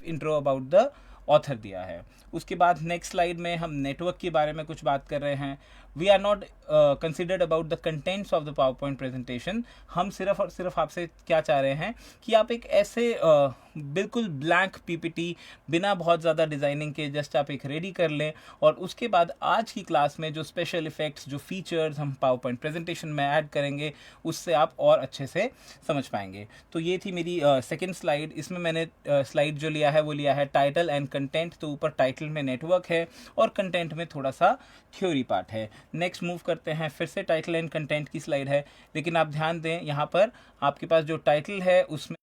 Intro about the author दिया है। उसके बाद नेक्स्ट स्लाइड में हम नेटवर्क के बारे में कुछ बात कर रहे हैं। We are not considered about the contents of the PowerPoint presentation. हम सिर्फ और सिर्फ आपसे क्या चाह रहे हैं कि आप एक ऐसे बिल्कुल ब्लैंक पीपीटी बिना बहुत ज़्यादा डिज़ाइनिंग के जस्ट आप एक रेडी कर लें, और उसके बाद आज की क्लास में जो स्पेशल इफ़ेक्ट्स, जो फीचर्स हम पावर पॉइंट प्रेजेंटेशन में ऐड करेंगे, उससे आप और अच्छे से समझ पाएंगे। तो ये थी मेरी सेकेंड स्लाइड। इसमें मैंने स्लाइड जो लिया है वो लिया है टाइटल एंड कंटेंट। तो ऊपर टाइटल में नेटवर्क है और कंटेंट में थोड़ा सा थ्योरी पार्ट है। नेक्स्ट मूव करते हैं, फिर से टाइटल एंड कंटेंट की स्लाइड है, लेकिन आप ध्यान दें यहाँ पर आपके पास जो टाइटल है उसमें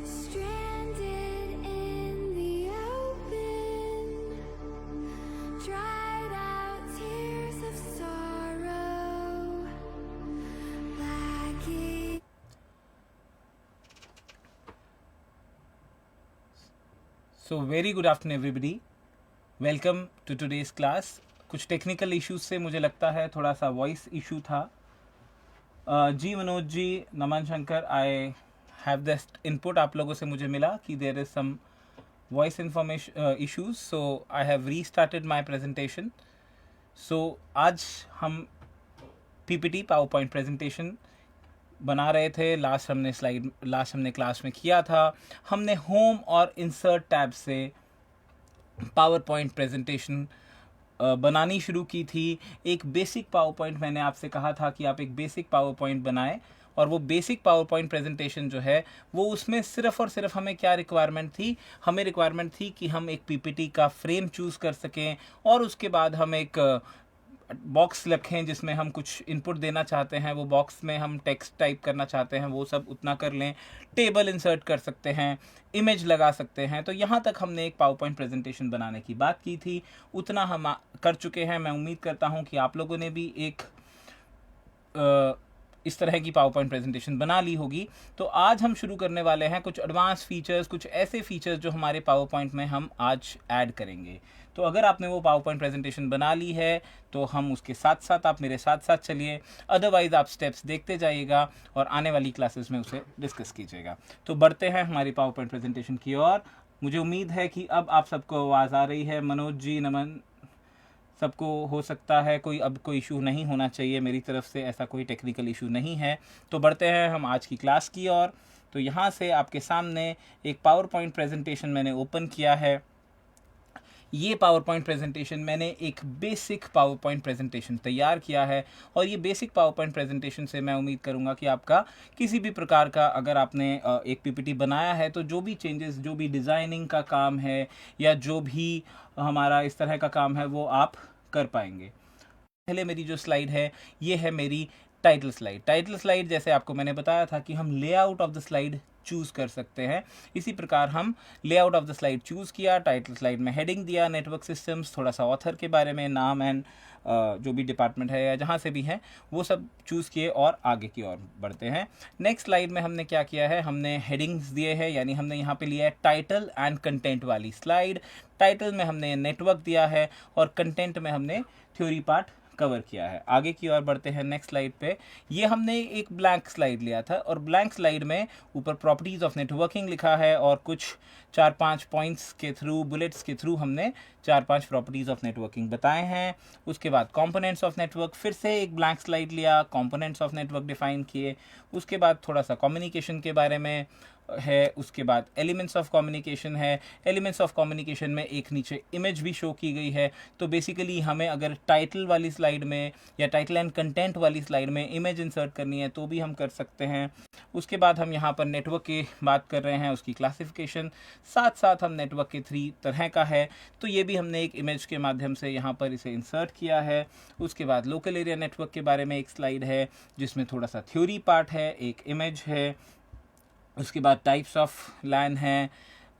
Stranded in the open, dried out tears of sorrow, lacking. So very good afternoon everybody, welcome to today's class. कुछ टेक्निकल इश्यूज से मुझे लगता है थोड़ा सा वॉइस इशू था। जी Manoj ji, Naman Shankar, I have this input आप लोगों से मुझे मिला कि there is some voice information issues, so I have restarted my presentation. So आज हम पीपीटी पावर पॉइंट प्रेजेंटेशन बना रहे थे। लास्ट हमने क्लास में किया था, हमने होम और इंसर्ट टैब से पावर पॉइंट प्रेजेंटेशन बनानी शुरू की थी। एक बेसिक पावर पॉइंट मैंने आपसे कहा था कि आप एक बेसिक पावर पॉइंट बनाएं, और वो बेसिक पावर पॉइंट प्रेजेंटेशन जो है वो उसमें सिर्फ और सिर्फ हमें क्या रिक्वायरमेंट थी, हमें रिक्वायरमेंट थी कि हम एक पीपीटी का फ्रेम चूज़ कर सकें, और उसके बाद हम एक बॉक्स रखें जिसमें हम कुछ इनपुट देना चाहते हैं, वो बॉक्स में हम टेक्स्ट टाइप करना चाहते हैं, वो सब उतना कर लें, टेबल इंसर्ट कर सकते हैं, इमेज लगा सकते हैं। तो यहाँ तक हमने एक पावर पॉइंट प्रेजेंटेशन बनाने की बात की थी, उतना हम कर चुके हैं। मैं उम्मीद करता हूँ कि आप लोगों ने भी एक इस तरह की पावर पॉइंट प्रेजेंटेशन बना ली होगी। तो आज हम शुरू करने वाले हैं कुछ एडवांस फीचर्स, कुछ ऐसे फीचर्स जो हमारे पावर पॉइंट में हम आज ऐड करेंगे। तो अगर आपने वो पावर पॉइंट प्रेजेंटेशन बना ली है तो हम उसके साथ साथ, आप मेरे साथ साथ चलिए, अदरवाइज आप स्टेप्स देखते जाइएगा और आने वाली क्लासेस में उसे डिस्कस कीजिएगा। तो बढ़ते हैं हमारी पावर पॉइंट प्रेजेंटेशन की ओर। मुझे उम्मीद है कि अब आप सबको आवाज़ आ रही है। मनोज जी, नमन, सबको हो सकता है अब कोई इशू नहीं होना चाहिए, मेरी तरफ से ऐसा कोई टेक्निकल इशू नहीं है। तो बढ़ते हैं हम आज की क्लास की ओर। तो यहाँ से आपके सामने एक पावर पॉइंट प्रेजेंटेशन मैंने ओपन किया है। ये पावर पॉइंट प्रेजेंटेशन मैंने एक बेसिक पावर पॉइंट प्रेजेंटेशन तैयार किया है, और ये बेसिक पावर पॉइंट प्रेजेंटेशन से मैं उम्मीद करूँगा कि आपका किसी भी प्रकार का, अगर आपने एक पीपीटी बनाया है तो जो भी चेंजेस, जो भी डिज़ाइनिंग का काम है या जो भी हमारा इस तरह का काम है वो आप कर पाएंगे। पहले मेरी जो स्लाइड है ये है मेरी टाइटल स्लाइड। टाइटल स्लाइड जैसे आपको मैंने बताया था कि हम layout of the slide choose कर सकते हैं। इसी प्रकार हम layout of the slide choose किया, टाइटल स्लाइड में हेडिंग दिया, नेटवर्क सिस्टम्स, थोड़ा सा ऑथर के बारे में, नाम एंड जो भी डिपार्टमेंट है या जहाँ से भी है वो सब चूज़ किए और आगे की ओर बढ़ते हैं। नेक्स्ट स्लाइड में हमने क्या किया है, हमने हेडिंग्स दिए हैं, यानी हमने यहाँ पे लिया है टाइटल एंड कंटेंट वाली स्लाइड। टाइटल में हमने नेटवर्क दिया है और कंटेंट में हमने थ्योरी पार्ट कवर किया है। आगे की ओर बढ़ते हैं नेक्स्ट स्लाइड पे। ये हमने एक ब्लैंक स्लाइड लिया था और ब्लैंक स्लाइड में ऊपर प्रॉपर्टीज ऑफ नेटवर्किंग लिखा है और कुछ 4-5 पॉइंट्स के थ्रू, बुलेट्स के थ्रू हमने 4-5 प्रॉपर्टीज ऑफ नेटवर्किंग बताए हैं। उसके बाद कंपोनेंट्स ऑफ नेटवर्क, फिर से एक ब्लैंक स्लाइड लिया, कंपोनेंट्स ऑफ नेटवर्क डिफाइन किए। उसके बाद थोड़ा सा कम्युनिकेशन के बारे में है, उसके बाद एलिमेंट्स ऑफ कम्युनिकेशन है। एलिमेंट्स ऑफ कम्युनिकेशन में एक नीचे इमेज भी शो की गई है। तो बेसिकली हमें अगर टाइटल वाली स्लाइड में या टाइटल एंड कंटेंट वाली स्लाइड में इमेज इंसर्ट करनी है तो भी हम कर सकते हैं। उसके बाद हम यहाँ पर नेटवर्क की बात कर रहे हैं, उसकी क्लासिफिकेशन, साथ साथ हम नेटवर्क के 3 तरह का है तो ये भी हमने एक इमेज के माध्यम से यहाँ पर इसे इंसर्ट किया है। उसके बाद लोकल एरिया नेटवर्क के बारे में एक स्लाइड है जिसमें थोड़ा सा थ्योरी पार्ट है, एक इमेज है। उसके बाद टाइप्स ऑफ लैन है।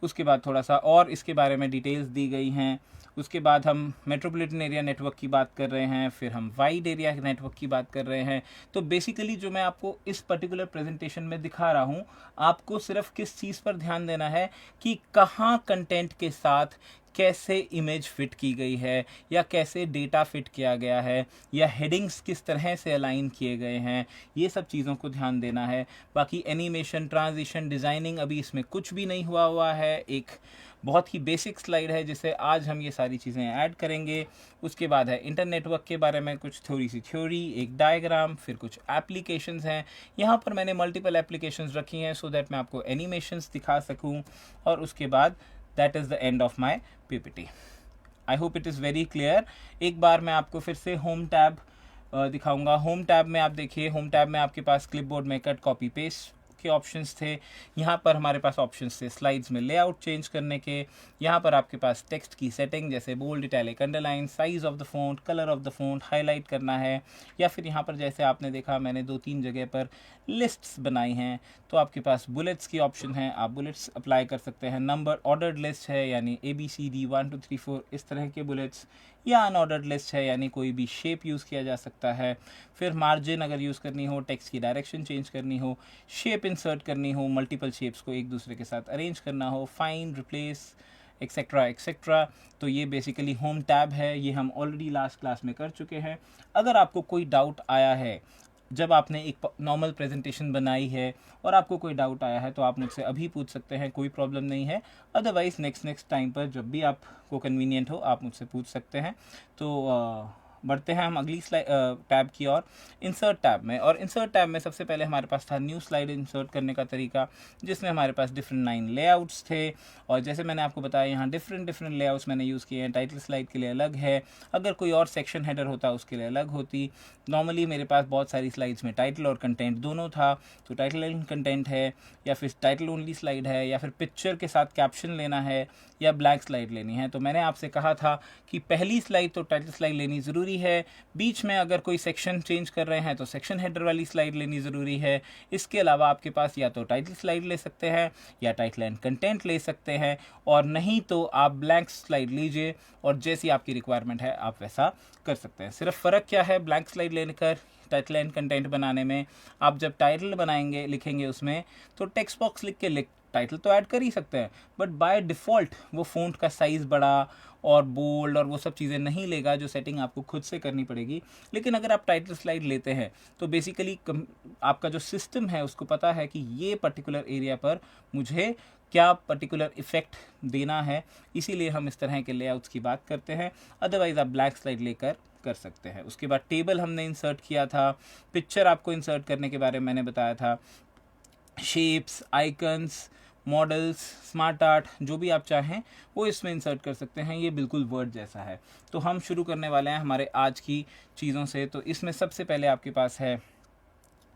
उसके बाद थोड़ा सा और इसके बारे में डिटेल्स दी गई हैं। उसके बाद हम मेट्रोपॉलिटन एरिया नेटवर्क की बात कर रहे हैं, फिर हम वाइड एरिया नेटवर्क की बात कर रहे हैं। तो बेसिकली जो मैं आपको इस पर्टिकुलर प्रेजेंटेशन में दिखा रहा हूँ, आपको सिर्फ किस चीज़ पर ध्यान देना है कि कहाँ कंटेंट के साथ कैसे इमेज फिट की गई है या कैसे डेटा फिट किया गया है या हेडिंग्स किस तरह से अलाइन किए गए हैं, ये सब चीज़ों को ध्यान देना है। बाकी एनिमेशन, ट्रांजिशन, डिज़ाइनिंग अभी इसमें कुछ भी नहीं हुआ है। एक बहुत ही बेसिक स्लाइड है जिसे आज हम ये सारी चीज़ें ऐड करेंगे। उसके बाद है इंटरनेटवर्क के बारे में कुछ थोड़ी सी थ्योरी, एक डायग्राम, फिर कुछ एप्लीकेशंस हैं। यहाँ पर मैंने मल्टीपल एप्लीकेशंस रखी हैं सो दैट मैं आपको एनिमेशंस दिखा सकूँ। और उसके बाद that is the end of my PPT। I hope it is very clear. एक बार मैं आपको फिर से होम टैब दिखाऊंगा। होम टैब में आप देखिए, होम टैब में आपके पास क्लिपबोर्ड में कट, कॉपी, पेस्ट के ऑप्शंस थे। यहाँ पर हमारे पास ऑप्शंस थे स्लाइड्स में लेआउट चेंज करने के। यहाँ पर आपके पास टेक्स्ट की सेटिंग जैसे bold, italic, underline, size of the font, colour of the font, highlight करना है। या फिर यहाँ पर जैसे आपने देखा मैंने 2-3 जगह पर लिस्ट्स बनाई हैं तो आपके पास बुलेट्स की ऑप्शन है, आप बुलेट्स अप्लाई कर सकते हैं। नंबर ऑर्डर्ड लिस्ट है यानी ABCD 1 2 3 4 इस तरह के बुलेट्स, या अनऑर्डर्ड लिस्ट है यानी कोई भी शेप यूज़ किया जा सकता है। फिर मार्जिन अगर यूज़ करनी हो, टेक्स्ट की डायरेक्शन चेंज करनी हो, शेप इंसर्ट करनी हो, मल्टीपल शेप्स को एक दूसरे के साथ अरेंज करना हो, फाइंड, रिप्लेस, एक्सेट्रा एक्सेट्रा। तो ये बेसिकली होम टैब है, ये हम ऑलरेडी लास्ट क्लास में कर चुके हैं। अगर आपको कोई डाउट आया है जब आपने एक नॉर्मल प्रेजेंटेशन बनाई है और आपको कोई डाउट आया है तो आप मुझसे अभी पूछ सकते हैं, कोई प्रॉब्लम नहीं है। अदरवाइज़ नेक्स्ट टाइम पर जब भी आपको कन्वीनियंट हो आप मुझसे पूछ सकते हैं। तो बढ़ते हैं हम अगली स्लाइड टैब की ओर, इंसर्ट टैब में। और इंसर्ट टैब में सबसे पहले हमारे पास था न्यू स्लाइड इंसर्ट करने का तरीका, जिसमें हमारे पास डिफरेंट 9 लेआउट्स थे। और जैसे मैंने आपको बताया यहाँ डिफरेंट लेआउट्स मैंने यूज़ किए हैं। टाइटल स्लाइड के लिए अलग है, अगर कोई और सेक्शन हेडर होता उसके लिए अलग होती। नॉर्मली मेरे पास बहुत सारी स्लाइड्स में टाइटल और कंटेंट दोनों था, तो टाइटल एंड कंटेंट है, या फिर टाइटल ओनली स्लाइड है, या फिर पिक्चर के साथ कैप्शन लेना है, या ब्लैंक स्लाइड लेनी है। तो मैंने आपसे कहा था कि पहली स्लाइड तो टाइटल स्लाइड लेनी ज़रूरी है, बीच में अगर कोई सेक्शन चेंज कर रहे हैं तो सेक्शन हेडर वाली स्लाइड लेनी ज़रूरी है। इसके अलावा आपके पास या तो टाइटल स्लाइड ले सकते हैं या टाइटल एंड कंटेंट ले सकते हैं, और नहीं तो आप ब्लैंक स्लाइड लीजिए और जैसी आपकी रिक्वायरमेंट है आप वैसा कर सकते हैं। सिर्फ फ़र्क क्या है ब्लैंक स्लाइड लेकर टाइटल एंड कंटेंट बनाने में, आप जब टाइटल बनाएंगे लिखेंगे उसमें तो टेक्स्ट बॉक्स लिख के टाइटल तो ऐड कर ही सकते हैं, बट बाय डिफ़ॉल्ट वो फ़ॉन्ट का साइज़ बड़ा और बोल्ड और वो सब चीज़ें नहीं लेगा, जो सेटिंग आपको खुद से करनी पड़ेगी। लेकिन अगर आप टाइटल स्लाइड लेते हैं तो बेसिकली आपका जो सिस्टम है उसको पता है कि ये पर्टिकुलर एरिया पर मुझे क्या पर्टिकुलर इफ़ेक्ट देना है, इसीलिए हम इस तरह के लेआउट्स की बात करते हैं। अदरवाइज़ आप ब्लैक स्लाइड लेकर कर सकते हैं। उसके बाद टेबल हमने इंसर्ट किया था, पिक्चर आपको इंसर्ट करने के बारे में मैंने बताया था, shapes, icons, models, smart art, जो भी आप चाहें वो इसमें इंसर्ट कर सकते हैं। ये बिल्कुल वर्ड जैसा है। तो हम शुरू करने वाले हैं हमारे आज की चीज़ों से। तो इसमें सबसे पहले आपके पास है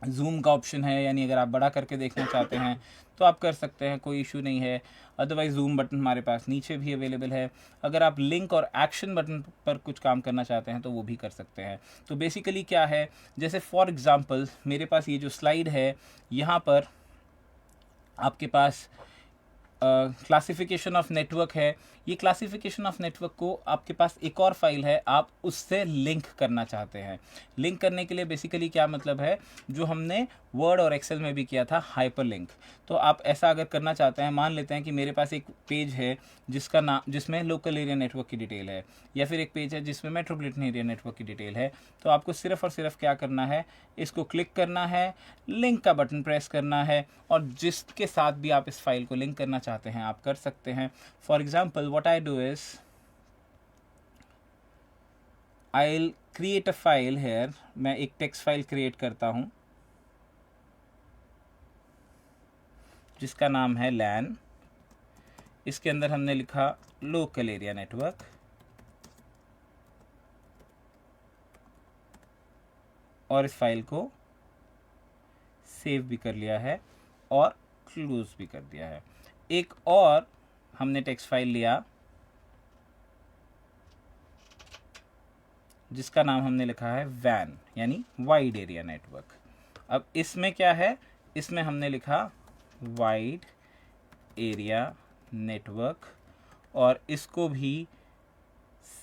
जूम का ऑप्शन है, यानी अगर आप बड़ा करके देखना चाहते हैं तो आप कर सकते हैं, कोई इशू नहीं है। अदरवाइज जूम बटन हमारे पास नीचे भी अवेलेबल है। अगर आप लिंक और एक्शन बटन पर कुछ काम करना चाहते हैं तो वो भी कर सकते हैं। तो बेसिकली क्या है, जैसे फॉर एग्ज़ाम्पल मेरे पास ये जो स्लाइड है यहाँ पर आपके पास क्लासिफिकेशन ऑफ नेटवर्क है। ये क्लासिफिकेशन ऑफ नेटवर्क को आपके पास एक और फाइल है, आप उससे लिंक करना चाहते हैं। लिंक करने के लिए बेसिकली क्या मतलब है, जो हमने वर्ड और एक्सेल में भी किया था, हाइपर लिंक। तो आप ऐसा अगर करना चाहते हैं, मान लेते हैं कि मेरे पास एक पेज है जिसका नाम, जिसमें लोकल एरिया नेटवर्क की डिटेल है, या फिर एक पेज है जिसमें मेट्रोपॉलिटन एरिया नेटवर्क की डिटेल है। तो आपको सिर्फ और सिर्फ क्या करना है, इसको क्लिक करना है, लिंक का बटन प्रेस करना है, और जिसके साथ भी आप इस फाइल को लिंक करना चाहते हैं आप कर सकते हैं। For example what I do is I will create a file hair. मैं एक टेक्स्ट फाइल क्रिएट करता हूं जिसका नाम है लैन। इसके अंदर हमने लिखा लोकल एरिया नेटवर्क, और इस फाइल को सेव भी कर लिया है और क्लोज भी कर दिया है। एक और हमने टेक्स्ट फाइल लिया जिसका नाम हमने लिखा है वैन, यानी वाइड एरिया नेटवर्क। अब इसमें क्या है, इसमें हमने लिखा वाइड एरिया नेटवर्क, और इसको भी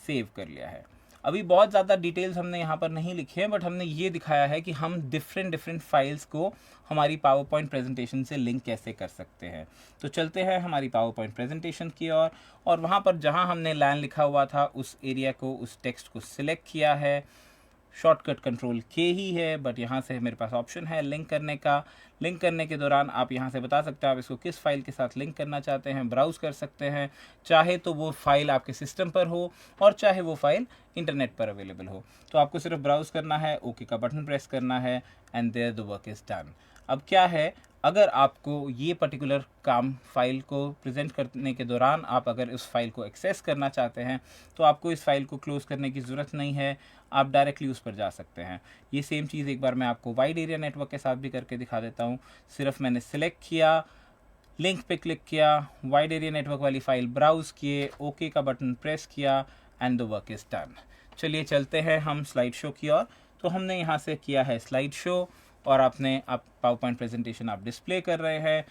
सेव कर लिया है। अभी बहुत ज़्यादा डिटेल्स हमने यहाँ पर नहीं लिखे हैं, बट हमने ये दिखाया है कि हम डिफरेंट फाइल्स को हमारी पावर पॉइंट प्रेजेंटेशन से लिंक कैसे कर सकते हैं। तो चलते हैं हमारी पावर पॉइंट प्रेजेंटेशन की ओर, और वहाँ पर जहाँ हमने लैन लिखा हुआ था उस एरिया को, उस टेक्स्ट को सिलेक्ट किया है। शॉर्टकट कंट्रोल के ही है, बट यहाँ से मेरे पास ऑप्शन है लिंक करने का। लिंक करने के दौरान आप यहाँ से बता सकते हैं आप इसको किस फाइल के साथ लिंक करना चाहते हैं, ब्राउज़ कर सकते हैं, चाहे तो वो फाइल आपके सिस्टम पर हो और चाहे वो फाइल इंटरनेट पर अवेलेबल हो। तो आपको सिर्फ ब्राउज़ करना है, ओके का बटन प्रेस करना है, and there the work is done. अब क्या है, अगर आपको ये पर्टिकुलर काम फाइल को प्रेजेंट करने के दौरान आप अगर उस फाइल को एक्सेस करना चाहते हैं तो आपको इस फाइल को क्लोज करने की ज़रूरत नहीं है, आप डायरेक्टली उस पर जा सकते हैं। ये सेम चीज़ एक बार मैं आपको वाइड एरिया नेटवर्क के साथ भी करके दिखा देता हूँ। सिर्फ मैंने सिलेक्ट किया, लिंक पे क्लिक किया, वाइड एरिया नेटवर्क वाली फाइल ब्राउज़ किए, ओके का बटन प्रेस किया, and the work is done. चलिए चलते हैं हम स्लाइड शो की ओर। तो हमने यहाँ से किया है स्लाइड शो, और आप पावर पॉइंट प्रेजेंटेशन आप डिस्प्ले कर रहे हैं।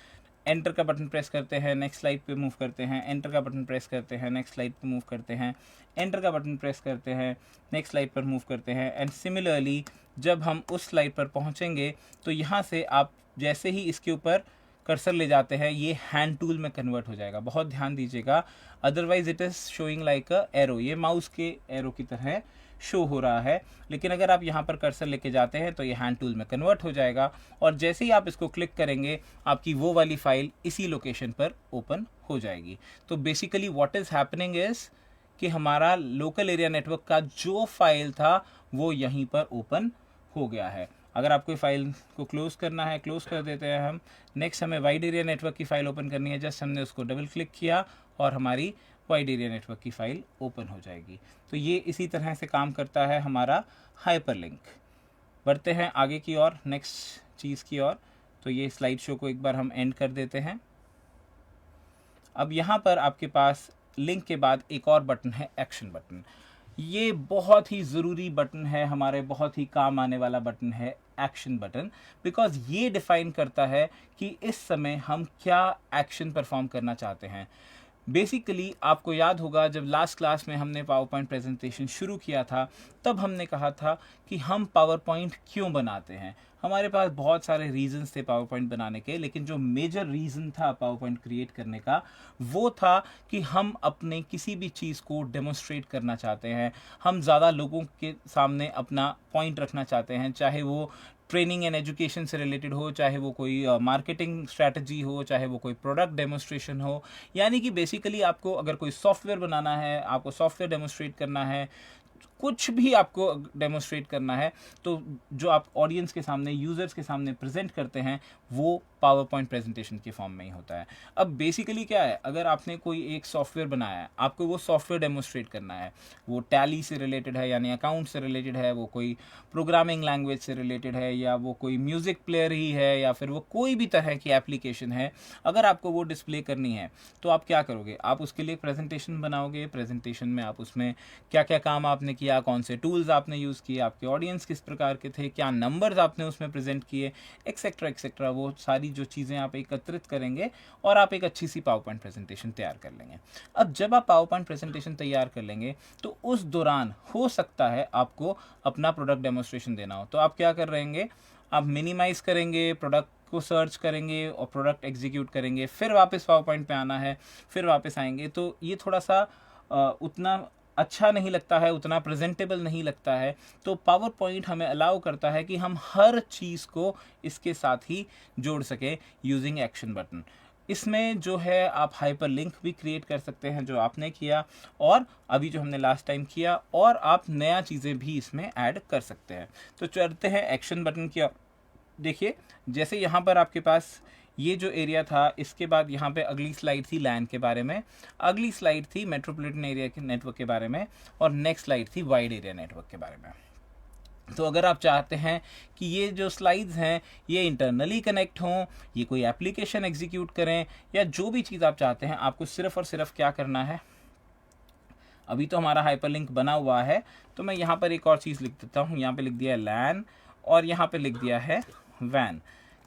एंटर का बटन प्रेस करते हैं, नेक्स्ट स्लाइड पे मूव करते हैं, एंटर का बटन प्रेस करते हैं, नेक्स्ट स्लाइड पे मूव करते हैं, एंटर का बटन प्रेस करते हैं, नेक्स्ट स्लाइड पर मूव करते हैं। एंड सिमिलरली जब हम उस स्लाइड पर पहुंचेंगे तो यहाँ से आप जैसे ही इसके ऊपर कर्सर ले जाते हैं ये हैंड टूल में कन्वर्ट हो जाएगा। बहुत ध्यान दीजिएगा, otherwise it is showing like a arrow, ये माउस के एरो की तरह शो हो रहा है, लेकिन अगर आप यहाँ पर कर्सर लेके जाते हैं तो ये हैंड टूल में कन्वर्ट हो जाएगा, और जैसे ही आप इसको क्लिक करेंगे आपकी वो वाली फाइल इसी लोकेशन पर ओपन हो जाएगी। तो basically what is happening is कि हमारा लोकल एरिया नेटवर्क का जो फाइल था वो यहीं पर ओपन हो गया है। अगर आपको फाइल को क्लोज करना है, क्लोज कर देते हैं हम। नेक्स्ट हमें वाइड एरिया नेटवर्क की फ़ाइल ओपन करनी है, जस्ट हमने उसको डबल क्लिक किया और हमारी वाइड एरिया नेटवर्क की फ़ाइल ओपन हो जाएगी। तो ये इसी तरह से काम करता है हमारा हाइपरलिंक। बढ़ते हैं आगे की ओर, नेक्स्ट चीज़ की ओर। तो ये स्लाइड शो को एक बार हम एंड कर देते हैं। अब यहाँ पर आपके पास लिंक के बाद एक और बटन है, एक्शन बटन। ये बहुत ही ज़रूरी बटन है, हमारे बहुत ही काम आने वाला बटन है एक्शन बटन, बिकॉज ये डिफाइन करता है कि इस समय हम क्या एक्शन परफॉर्म करना चाहते हैं। बेसिकली आपको याद होगा जब लास्ट क्लास में हमने पावर पॉइंट प्रेजेंटेशन शुरू किया था तब हमने कहा था कि हम पावर पॉइंट क्यों बनाते हैं। हमारे पास बहुत सारे रीजंस थे पावर पॉइंट बनाने के, लेकिन जो मेजर रीज़न था पावर पॉइंट क्रिएट करने का वो था कि हम अपने किसी भी चीज़ को डेमोन्स्ट्रेट करना चाहते हैं, हम ज़्यादा लोगों के सामने अपना पॉइंट रखना चाहते हैं, चाहे वो ट्रेनिंग एंड एजुकेशन से रिलेटेड हो, चाहे वो कोई मार्केटिंग स्ट्रैटेजी हो, चाहे वो कोई प्रोडक्ट डेमोन्स्ट्रेशन हो। यानी कि बेसिकली आपको अगर कोई सॉफ्टवेयर बनाना है, आपको सॉफ्टवेयर डेमोन्स्ट्रेट करना है, कुछ भी आपको डेमोन्स्ट्रेट करना है, तो जो आप ऑडियंस के सामने, यूज़र्स के सामने प्रेजेंट करते हैं वो पावर पॉइंट प्रेजेंटेशन के फॉर्म में ही होता है। अब बेसिकली क्या है, अगर आपने कोई एक सॉफ्टवेयर बनाया है, आपको वो सॉफ्टवेयर डेमोन्स्ट्रेट करना है, वो टैली से रिलेटेड है यानी अकाउंट से रिलेटेड है, वो कोई प्रोग्रामिंग लैंग्वेज से रिलेटेड है, या वो कोई म्यूज़िक प्लेयर ही है, या फिर वो कोई भी तरह की एप्लीकेशन है, अगर आपको वो डिस्प्ले करनी है तो आप क्या करोगे, आप उसके लिए प्रेजेंटेशन बनाओगे। प्रेजेंटेशन में आप उसमें क्या क्या काम आपने किया किया, कौन से टूल्स आपने यूज़ किए, आपके ऑडियंस किस प्रकार के थे, क्या नंबर्स आपने उसमें प्रेजेंट किए, एक्सेट्रा एक्सेट्रा, वो सारी जो चीज़ें आप एकत्रित करेंगे और आप एक अच्छी सी पावर पॉइंट प्रेजेंटेशन तैयार कर लेंगे। अब जब आप पावर पॉइंट प्रेजेंटेशन तैयार कर लेंगे तो उस दौरान हो सकता है आपको अपना प्रोडक्ट डेमोस्ट्रेशन देना हो, तो आप क्या कर रहेंगे, आप मिनिमाइज़ करेंगे, प्रोडक्ट को सर्च करेंगे और प्रोडक्ट एग्जीक्यूट करेंगे, फिर वापस पावर पॉइंट पे आना है, फिर वापस आएंगे। तो ये थोड़ा सा उतना अच्छा नहीं लगता है, उतना प्रेजेंटेबल नहीं लगता है। तो पावर पॉइंट हमें अलाउ करता है कि हम हर चीज़ को इसके साथ ही जोड़ सके यूजिंग एक्शन बटन। इसमें जो है आप हाइपर लिंक भी क्रिएट कर सकते हैं जो आपने किया, और अभी जो हमने लास्ट टाइम किया, और आप नया चीज़ें भी इसमें ऐड कर सकते हैं। तो चलते हैं एक्शन बटन की। देखिए जैसे यहाँ पर आपके पास ये जो एरिया था, इसके बाद यहाँ पे अगली स्लाइड थी लैन के बारे में, अगली स्लाइड थी मेट्रोपॉलिटन एरिया के नेटवर्क के बारे में, और नेक्स्ट स्लाइड थी वाइड एरिया नेटवर्क के बारे में। तो अगर आप चाहते हैं कि ये जो स्लाइड्स हैं ये इंटरनली कनेक्ट हों, ये कोई एप्लीकेशन एग्जीक्यूट करें, या जो भी चीज़ आप चाहते हैं, आपको सिर्फ और सिर्फ क्या करना है, अभी तो हमारा हाइपरलिंक बना हुआ है, तो मैं यहाँ पर एक और चीज़ लिख देता हूँ। यहाँ पे लिख दिया है लैन और यहाँ पे लिख दिया है वैन,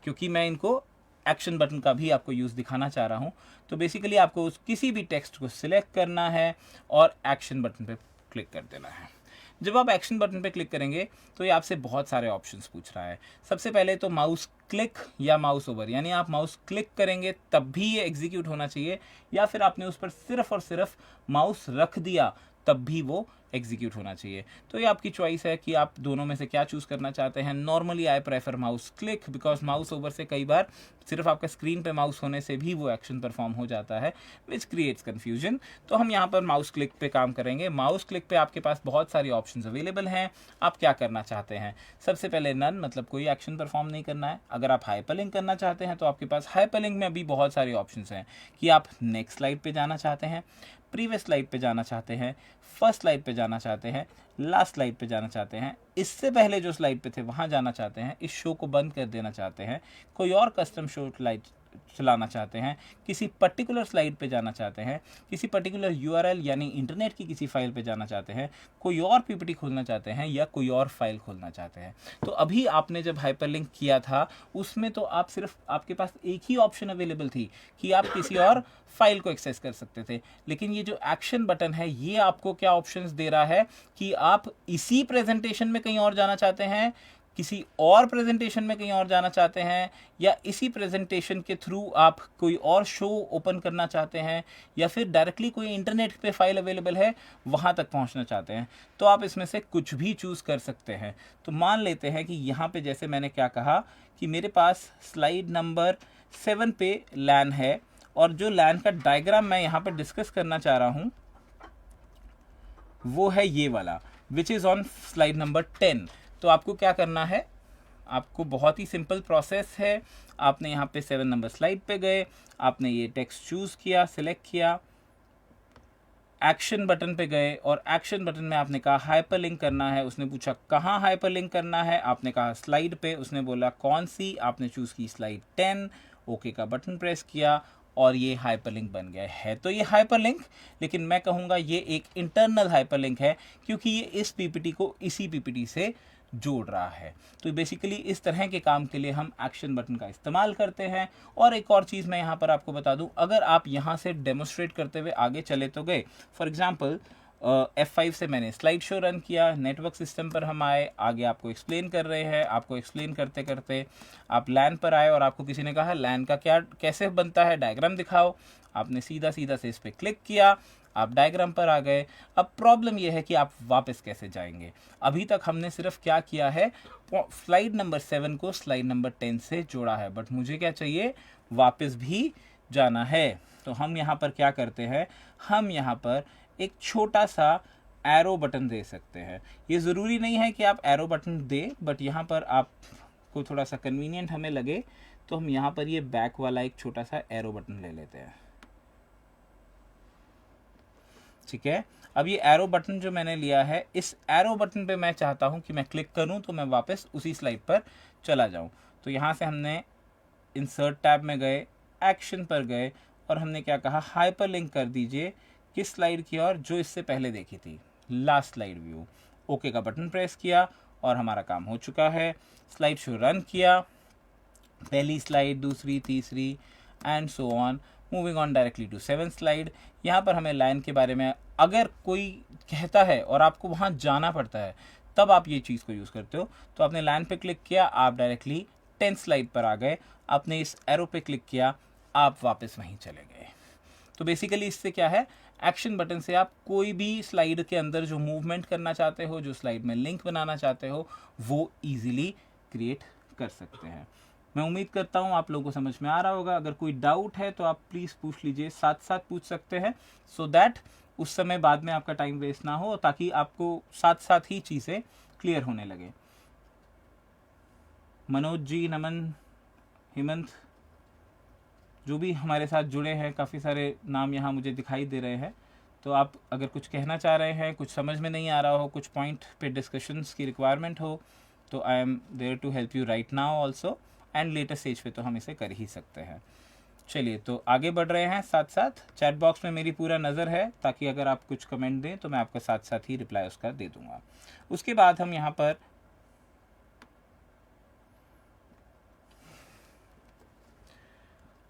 क्योंकि मैं इनको एक्शन बटन का भी आपको यूज़ दिखाना चाह रहा हूँ। तो बेसिकली आपको उस किसी भी टेक्स्ट को सिलेक्ट करना है और एक्शन बटन पे क्लिक कर देना है। जब आप एक्शन बटन पे क्लिक करेंगे तो ये आपसे बहुत सारे ऑप्शंस पूछ रहा है। सबसे पहले तो माउस क्लिक या माउस ओवर, यानी आप माउस क्लिक करेंगे तब भी ये एग्जीक्यूट होना चाहिए, या फिर आपने उस पर सिर्फ और सिर्फ माउस रख दिया तब भी वो एग्जीक्यूट होना चाहिए। तो ये आपकी चॉइस है कि आप दोनों में से क्या चूज़ करना चाहते हैं। Normally I prefer mouse click, because mouse over से कई बार सिर्फ आपका स्क्रीन पे माउस होने से भी वो एक्शन परफॉर्म हो जाता है, विच क्रिएट्स कन्फ्यूजन। तो हम यहाँ पर माउस क्लिक पे काम करेंगे। माउस क्लिक पे आपके पास बहुत सारी ऑप्शंस अवेलेबल हैं। आप क्या करना चाहते हैं, सबसे पहले नन, मतलब कोई एक्शन परफॉर्म नहीं करना है। अगर आप हाइपरलिंक करना चाहते हैं तो आपके पास हाइपरलिंक में भी बहुत सारी ऑप्शंस हैं कि आप नेक्स्ट स्लाइड पे जाना चाहते हैं, प्रीवियस स्लाइड पे जाना चाहते हैं, फर्स्ट स्लाइड पे जाना चाहते हैं, लास्ट स्लाइड पे जाना चाहते हैं, इससे पहले जो स्लाइड पे थे वहाँ जाना चाहते हैं, इस शो को बंद कर देना चाहते हैं, कोई और कस्टम शो स्लाइड चलाना चाहते हैं, किसी पर्टिकुलर स्लाइड पे जाना चाहते हैं, किसी पर्टिकुलर यूआरएल यानी इंटरनेट की किसी फाइल पे जाना चाहते हैं, कोई और पीपीटी खोलना चाहते हैं, या कोई और फाइल खोलना चाहते हैं। तो अभी आपने जब हाइपरलिंक किया था उसमें तो आप सिर्फ, आपके पास एक ही ऑप्शन अवेलेबल थी कि आप किसी और फाइल को एक्सेस कर सकते थे, लेकिन ये जो एक्शन बटन है ये आपको क्या ऑप्शंस दे रहा है कि आप इसी प्रेजेंटेशन में कहीं और जाना चाहते हैं, किसी और प्रेजेंटेशन में कहीं और जाना चाहते हैं, या इसी प्रेजेंटेशन के थ्रू आप कोई और शो ओपन करना चाहते हैं, या फिर डायरेक्टली कोई इंटरनेट पे फाइल अवेलेबल है वहाँ तक पहुँचना चाहते हैं। तो आप इसमें से कुछ भी चूज़ कर सकते हैं। तो मान लेते हैं कि यहाँ पे जैसे मैंने क्या कहा कि मेरे पास स्लाइड नंबर 7 पे लैन है, और जो लैन का डायग्राम मैं यहाँ पर डिस्कस करना चाह रहा हूँ वो है ये वाला, which is on slide number 10। तो आपको क्या करना है, आपको बहुत ही सिंपल प्रोसेस है। आपने यहाँ पे 7 नंबर स्लाइड पे गए, आपने ये टेक्स्ट चूज़ किया, सिलेक्ट किया, एक्शन बटन पे गए, और एक्शन बटन में आपने कहा हाइपरलिंक करना है। उसने पूछा कहाँ हाइपरलिंक करना है, आपने कहा स्लाइड पे, उसने बोला कौन सी, आपने चूज़ की स्लाइड 10, ओके का बटन प्रेस किया और ये हाइपरलिंक बन गया है। तो ये हाइपरलिंक, लेकिन मैं कहूँगा ये एक इंटरनल हाइपरलिंक है, क्योंकि ये इस पीपीटी को इसी पीपीटी से जोड़ रहा है। तो बेसिकली इस तरह के काम के लिए हम एक्शन बटन का इस्तेमाल करते हैं। और एक और चीज़ मैं यहाँ पर आपको बता दूँ, अगर आप यहाँ से डेमोस्ट्रेट करते हुए आगे चले तो गए, फॉर एग्जांपल F5 से मैंने स्लाइड शो रन किया, नेटवर्क सिस्टम पर हम आए, आगे आपको एक्सप्लेन कर रहे हैं, आपको एक्सप्लेन करते करते आप लैन पर आए और आपको किसी ने कहा लैन का क्या कैसे बनता है, डायग्राम दिखाओ। आपने सीधा सीधा से इस पर क्लिक किया, आप डायग्राम पर आ गए। अब प्रॉब्लम यह है कि आप वापस कैसे जाएंगे। अभी तक हमने सिर्फ क्या किया है, स्लाइड नंबर 7 को स्लाइड नंबर 10 से जोड़ा है, बट मुझे क्या चाहिए, वापस भी जाना है। तो हम यहाँ पर क्या करते हैं, हम यहाँ पर एक छोटा सा एरो बटन दे सकते हैं। ये ज़रूरी नहीं है कि आप एरो बटन दें, बट यहाँ पर आपको थोड़ा सा कन्वीनियंट हमें लगे तो हम यहाँ पर ये बैक वाला एक छोटा सा एरो बटन ले लेते हैं। ठीक है, अब ये एरो बटन जो मैंने लिया है, इस एरो बटन पे मैं चाहता हूँ कि मैं क्लिक करूँ तो मैं वापस उसी स्लाइड पर चला जाऊँ। तो यहाँ से हमने इंसर्ट टैब में गए, एक्शन पर गए, और हमने क्या कहा, हाइपरलिंक कर दीजिए किस स्लाइड की ओर, जो इससे पहले देखी थी, लास्ट स्लाइड व्यू। ओके का बटन प्रेस किया और हमारा काम हो चुका है। स्लाइड शो रन किया, पहली स्लाइड, दूसरी, तीसरी and so on, moving on directly to 7th slide. यहाँ पर हमें लाइन के बारे में अगर कोई कहता है और आपको वहाँ जाना पड़ता है तब आप ये चीज़ को यूज़ करते हो। तो आपने लाइन पे क्लिक किया, आप डायरेक्टली 10th स्लाइड पर आ गए, आपने इस एरो पे क्लिक किया, आप वापस वहीं चले गए। तो बेसिकली इससे क्या है, एक्शन बटन से आप कोई भी स्लाइड के अंदर जो मूवमेंट करना चाहते हो, जो स्लाइड में लिंक बनाना चाहते हो, वो ईजिली क्रिएट कर सकते हैं। मैं उम्मीद करता हूँ आप लोगों को समझ में आ रहा होगा। अगर कोई डाउट है तो आप प्लीज़ पूछ लीजिए, साथ साथ पूछ सकते हैं, सो दैट उस समय बाद में आपका टाइम वेस्ट ना हो, ताकि आपको साथ साथ ही चीज़ें क्लियर होने लगे। मनोज जी, नमन, हेमंत, जो भी हमारे साथ जुड़े हैं, काफ़ी सारे नाम यहाँ मुझे दिखाई दे रहे हैं। तो आप अगर कुछ कहना चाह रहे हैं, कुछ समझ में नहीं आ रहा हो, कुछ पॉइंट पे डिस्कशंस की रिक्वायरमेंट हो, तो I am there to help you right now also, and later stage पे तो हम इसे कर ही सकते हैं। चलिए, तो आगे बढ़ रहे हैं। साथ साथ चैट बॉक्स में मेरी पूरा नज़र है, ताकि अगर आप कुछ कमेंट दें तो मैं आपको साथ साथ ही रिप्लाई उसका दे दूंगा। उसके बाद हम यहाँ पर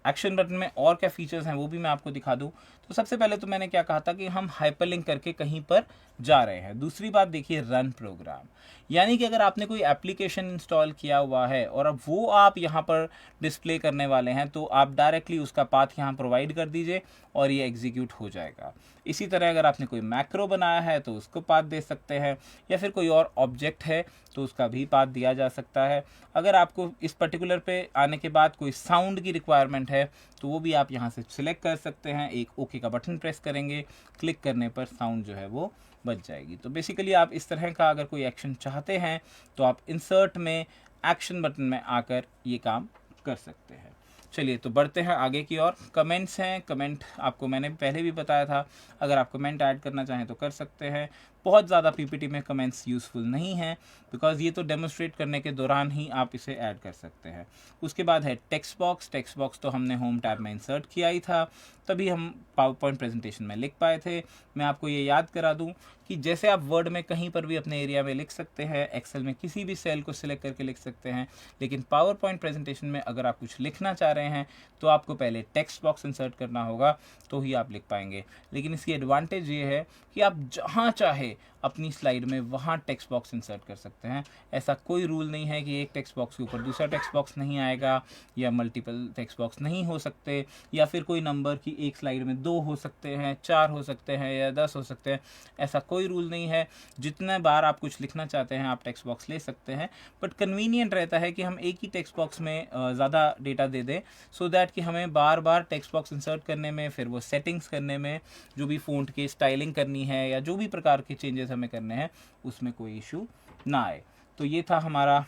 एक्शन बटन में और क्या फीचर्स हैं वो भी मैं आपको दिखा दूं। तो सबसे पहले तो मैंने क्या कहा था कि हम हाइपरलिंक करके कहीं पर जा रहे हैं। दूसरी बात देखिए, रन प्रोग्राम, यानी कि अगर आपने कोई एप्लीकेशन इंस्टॉल किया हुआ है और अब वो आप यहाँ पर डिस्प्ले करने वाले हैं, तो आप डायरेक्टली उसका पाथ यहाँ प्रोवाइड कर दीजिए और ये एग्जीक्यूट हो जाएगा। इसी तरह अगर आपने कोई मैक्रो बनाया है तो उसको पाथ दे सकते हैं, या फिर कोई और ऑब्जेक्ट है तो उसका भी पाथ दिया जा सकता है। अगर आपको इस पर्टिकुलर पे आने के बाद कोई साउंड की रिक्वायरमेंट है तो वो भी आप यहाँ से सिलेक्ट कर सकते हैं। एक ओके का बटन प्रेस करेंगे, क्लिक करने पर साउंड जो है वो बच जाएगी। तो बेसिकली आप इस तरह का अगर कोई एक्शन चाहते हैं तो आप इंसर्ट में एक्शन बटन में आकर ये काम कर सकते हैं। चलिए, तो बढ़ते हैं आगे की ओर। कमेंट्स हैं, कमेंट आपको मैंने पहले भी बताया था, अगर आप कमेंट ऐड करना चाहें तो कर सकते हैं। बहुत ज़्यादा पीपीटी में कमेंट्स यूज़फुल नहीं हैं, बिकॉज ये तो डेमोन्स्ट्रेट करने के दौरान ही आप इसे ऐड कर सकते हैं। उसके बाद है टेक्स्ट बॉक्स। टेक्स्ट बॉक्स तो हमने होम टैब में इंसर्ट किया ही था, तभी हम पावर पॉइंट प्रेजेंटेशन में लिख पाए थे। मैं आपको ये याद करा दूं कि जैसे आप वर्ड में कहीं पर भी अपने एरिया में लिख सकते हैं, एक्सेल में किसी भी सेल को सिलेक्ट करके लिख सकते हैं, लेकिन पावर पॉइंट प्रेजेंटेशन में अगर आप कुछ लिखना चाह रहे हैं तो आपको पहले टेक्स्ट बॉक्स इंसर्ट करना होगा, तो ही आप लिख पाएंगे। लेकिन इसकी एडवांटेज ये है कि आप जहाँ चाहे अपनी स्लाइड में वहाँ टेक्स्ट बॉक्स इंसर्ट कर सकते हैं। ऐसा कोई रूल नहीं है कि एक टेक्स्ट बॉक्स के ऊपर दूसरा टेक्स्ट बॉक्स नहीं आएगा, या मल्टीपल टेक्स्ट बॉक्स नहीं हो सकते, या फिर कोई नंबर की एक स्लाइड में 2 हो सकते हैं, 4 हो सकते हैं, या 10 हो सकते हैं। ऐसा कोई रूल नहीं है। जितने बार आप कुछ लिखना चाहते हैं आप टेक्स्ट बॉक्स ले सकते हैं, बट कन्वीनियंट रहता है कि हम एक ही टेक्स्ट बॉक्स में ज़्यादा डेटा दे दें, सो दैट कि हमें बार बार टेक्स्ट बॉक्स इंसर्ट करने में, फिर वो सेटिंग्स करने में, जो भी फ़ॉन्ट की स्टाइलिंग करनी है या जो भी प्रकार के चेंजेस हमें करने हैं, उसमें कोई इशू ना आए। तो ये था हमारा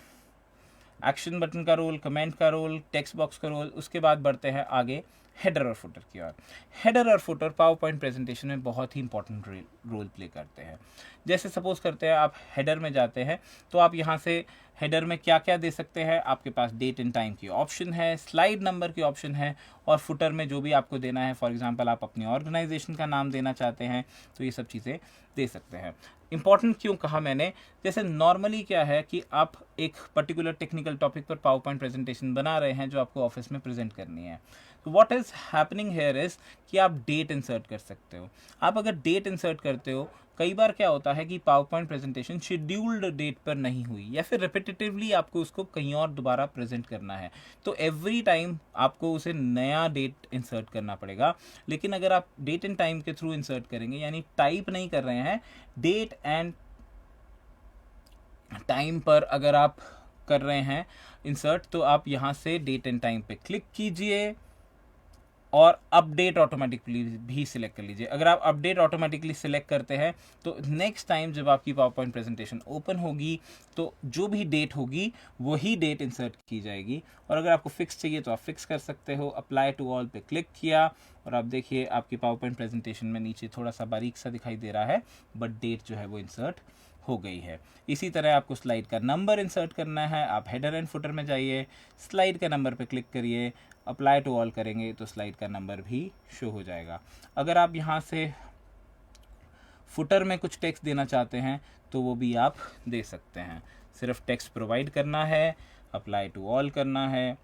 एक्शन बटन का रोल, कमेंट का रोल, टेक्स्ट बॉक्स का रोल। उसके बाद बढ़ते हैं आगे हेडर और फुटर की ओर। हेडर और फुटर पावर पॉइंट प्रेजेंटेशन में बहुत ही इंपॉर्टेंट रोल प्ले करते हैं। जैसे सपोज करते हैं आप हेडर में जाते हैं, तो आप यहाँ से हेडर में क्या क्या दे सकते हैं। आपके पास डेट एंड टाइम की ऑप्शन है, स्लाइड नंबर की ऑप्शन है, और फुटर में जो भी आपको देना है, फॉर एग्जांपल आप अपनी ऑर्गेनाइजेशन का नाम देना चाहते हैं तो ये सब चीज़ें दे सकते हैं। इंपॉर्टेंट क्यों कहा मैंने, जैसे नॉर्मली क्या है कि आप एक पर्टिकुलर टेक्निकल टॉपिक पर पावर पॉइंट प्रेजेंटेशन बना रहे हैं जो आपको ऑफिस में प्रेजेंट करनी है। तो what is happening here is कि आप डेट इंसर्ट कर सकते हो। आप अगर डेट इंसर्ट करते हो, कई बार क्या होता है कि PowerPoint presentation scheduled date पर नहीं हुई, या फिर रिपीटेटिवली आपको उसको कहीं और दोबारा प्रेजेंट करना है, तो एवरी टाइम आपको उसे नया डेट इंसर्ट करना पड़ेगा। लेकिन अगर आप डेट एंड टाइम के थ्रू इंसर्ट करेंगे, यानी टाइप नहीं कर रहे हैं, डेट एंड टाइम पर अगर आप कर रहे हैं इंसर्ट, तो आप यहाँ से डेट एंड टाइम पे क्लिक कीजिए और अपडेट ऑटोमेटिकली भी सिलेक्ट कर लीजिए। अगर आप अपडेट ऑटोमेटिकली सिलेक्ट करते हैं तो नेक्स्ट टाइम जब आपकी पावर पॉइंट प्रेजेंटेशन ओपन होगी तो जो भी डेट होगी वही डेट इंसर्ट की जाएगी। और अगर आपको फिक्स चाहिए तो आप फिक्स कर सकते हो। अप्लाई टू ऑल पे क्लिक किया और आप देखिए आपकी पावर पॉइंट प्रेजेंटेशन में नीचे थोड़ा सा बारीक सा दिखाई दे रहा है, बट डेट जो है वो इंसर्ट हो गई है। इसी तरह आपको स्लाइड का नंबर इंसर्ट करना है, आप हेडर एंड फुटर में जाइए, स्लाइड के नंबर पे क्लिक करिए, अप्लाई टू ऑल करेंगे तो स्लाइड का नंबर भी शो हो जाएगा। अगर आप यहाँ से फुटर में कुछ टेक्स्ट देना चाहते हैं तो वो भी आप दे सकते हैं। सिर्फ टेक्स्ट प्रोवाइड करना है, अप्लाई टू ऑल करना है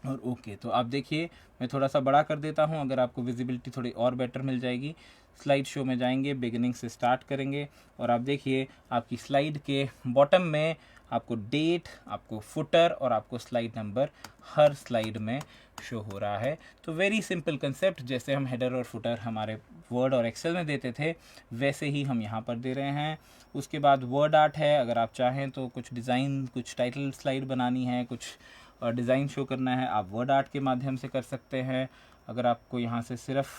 और ओके। तो आप देखिए मैं थोड़ा सा बड़ा कर देता हूँ, अगर आपको विजिबिलिटी थोड़ी और बेटर मिल जाएगी। स्लाइड शो में जाएंगे, बिगिनिंग से स्टार्ट करेंगे और आप देखिए आपकी स्लाइड के बॉटम में आपको डेट, आपको फुटर और आपको स्लाइड नंबर हर स्लाइड में शो हो रहा है। तो वेरी सिंपल कंसेप्ट, जैसे हम हेडर और फुटर हमारे वर्ड और एक्सेल में देते थे वैसे ही हम यहाँ पर दे रहे हैं। उसके बाद वर्ड आर्ट है, अगर आप चाहें तो कुछ डिज़ाइन, कुछ टाइटल स्लाइड बनानी है, कुछ डिज़ाइन शो करना है, आप वर्ड आर्ट के माध्यम से कर सकते हैं। अगर आपको यहाँ से सिर्फ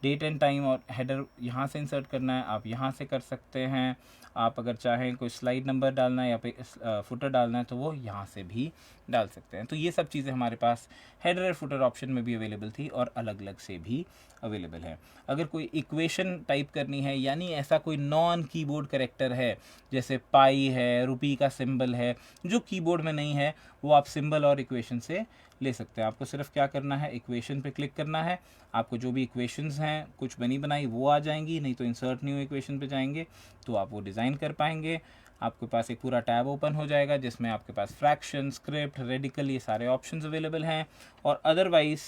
डेट एंड टाइम और हेडर यहाँ से इंसर्ट करना है, आप यहाँ से कर सकते हैं। आप अगर चाहें कोई स्लाइड नंबर डालना है या फिर फुटर डालना है तो वो यहाँ से भी डाल सकते हैं। तो ये सब चीज़ें हमारे पास हेडर और फुटर ऑप्शन में भी अवेलेबल थी और अलग अलग से भी अवेलेबल है। अगर कोई इक्वेशन टाइप करनी है, यानी ऐसा कोई नॉन कीबोर्ड कैरेक्टर है जैसे पाई है, रुपी का सिंबल है, जो कीबोर्ड में नहीं है, वो आप सिंबल और इक्वेशन से ले सकते हैं। आपको सिर्फ क्या करना है, इक्वेशन पे क्लिक करना है, आपको जो भी इक्वेशंस हैं कुछ बनी बनाई वो आ जाएंगी, नहीं तो इंसर्ट न्यू इक्वेशन पे जाएंगे तो आप वो डिज़ाइन कर पाएंगे। आपके पास एक पूरा टैब ओपन हो जाएगा जिसमें आपके पास फ्रैक्शन, स्क्रिप्ट, रेडिकल, ये सारे ऑप्शंस अवेलेबल हैं। और अदरवाइज़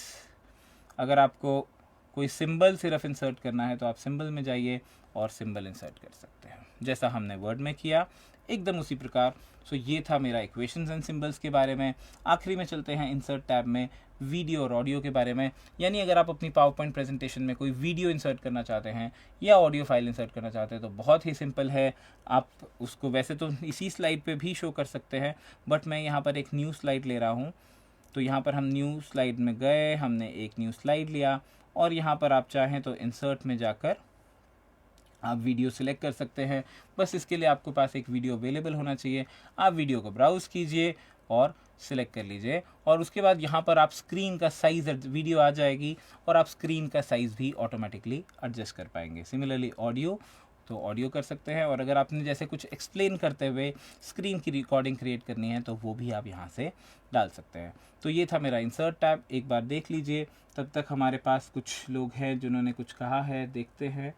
अगर आपको कोई सिंबल सिर्फ इंसर्ट करना है तो आप सिंबल में जाइए और सिंबल इंसर्ट कर सकते हैं, जैसा हमने वर्ड में किया एकदम उसी प्रकार। सो ये था मेरा इक्वेशंस एंड सिंबल्स के बारे में। आखिरी में चलते हैं इंसर्ट टैब में वीडियो और ऑडियो के बारे में। यानी अगर आप अपनी पावर पॉइंट प्रेजेंटेशन में कोई वीडियो इंसर्ट करना चाहते हैं या ऑडियो फाइल इंसर्ट करना चाहते हैं तो बहुत ही सिंपल है। आप उसको वैसे तो इसी स्लाइड पे भी शो कर सकते हैं, बट मैं यहाँ पर एक न्यू स्लाइड ले रहा हूँ। तो यहाँ पर हम न्यू स्लाइड में गए, हमने एक न्यू स्लाइड लिया और यहाँ पर आप चाहें तो इंसर्ट में जाकर आप वीडियो सिलेक्ट कर सकते हैं। बस इसके लिए आपके पास एक वीडियो अवेलेबल होना चाहिए। आप वीडियो को ब्राउज़ कीजिए और सिलेक्ट कर लीजिए और उसके बाद यहाँ पर आप स्क्रीन का साइज़, वीडियो आ जाएगी और आप स्क्रीन का साइज़ भी ऑटोमेटिकली एडजस्ट कर पाएंगे। सिमिलरली ऑडियो, तो ऑडियो कर सकते हैं और अगर आपने जैसे कुछ एक्सप्लेन करते हुए स्क्रीन की रिकॉर्डिंग क्रिएट करनी है तो वो भी आप यहाँ से डाल सकते हैं। तो ये था मेरा इंसर्ट टैब, एक बार देख लीजिए। तब तक हमारे पास कुछ लोग हैं जिन्होंने कुछ कहा है, देखते हैं।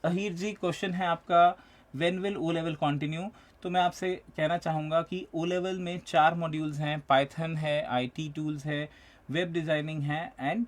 अहीर जी, क्वेश्चन है आपका, when will O level continue? तो मैं आपसे कहना चाहूँगा कि ओ लेवल में 4 मॉड्यूल्स हैं, पाइथन है, IT टूल्स है, वेब डिज़ाइनिंग है एंड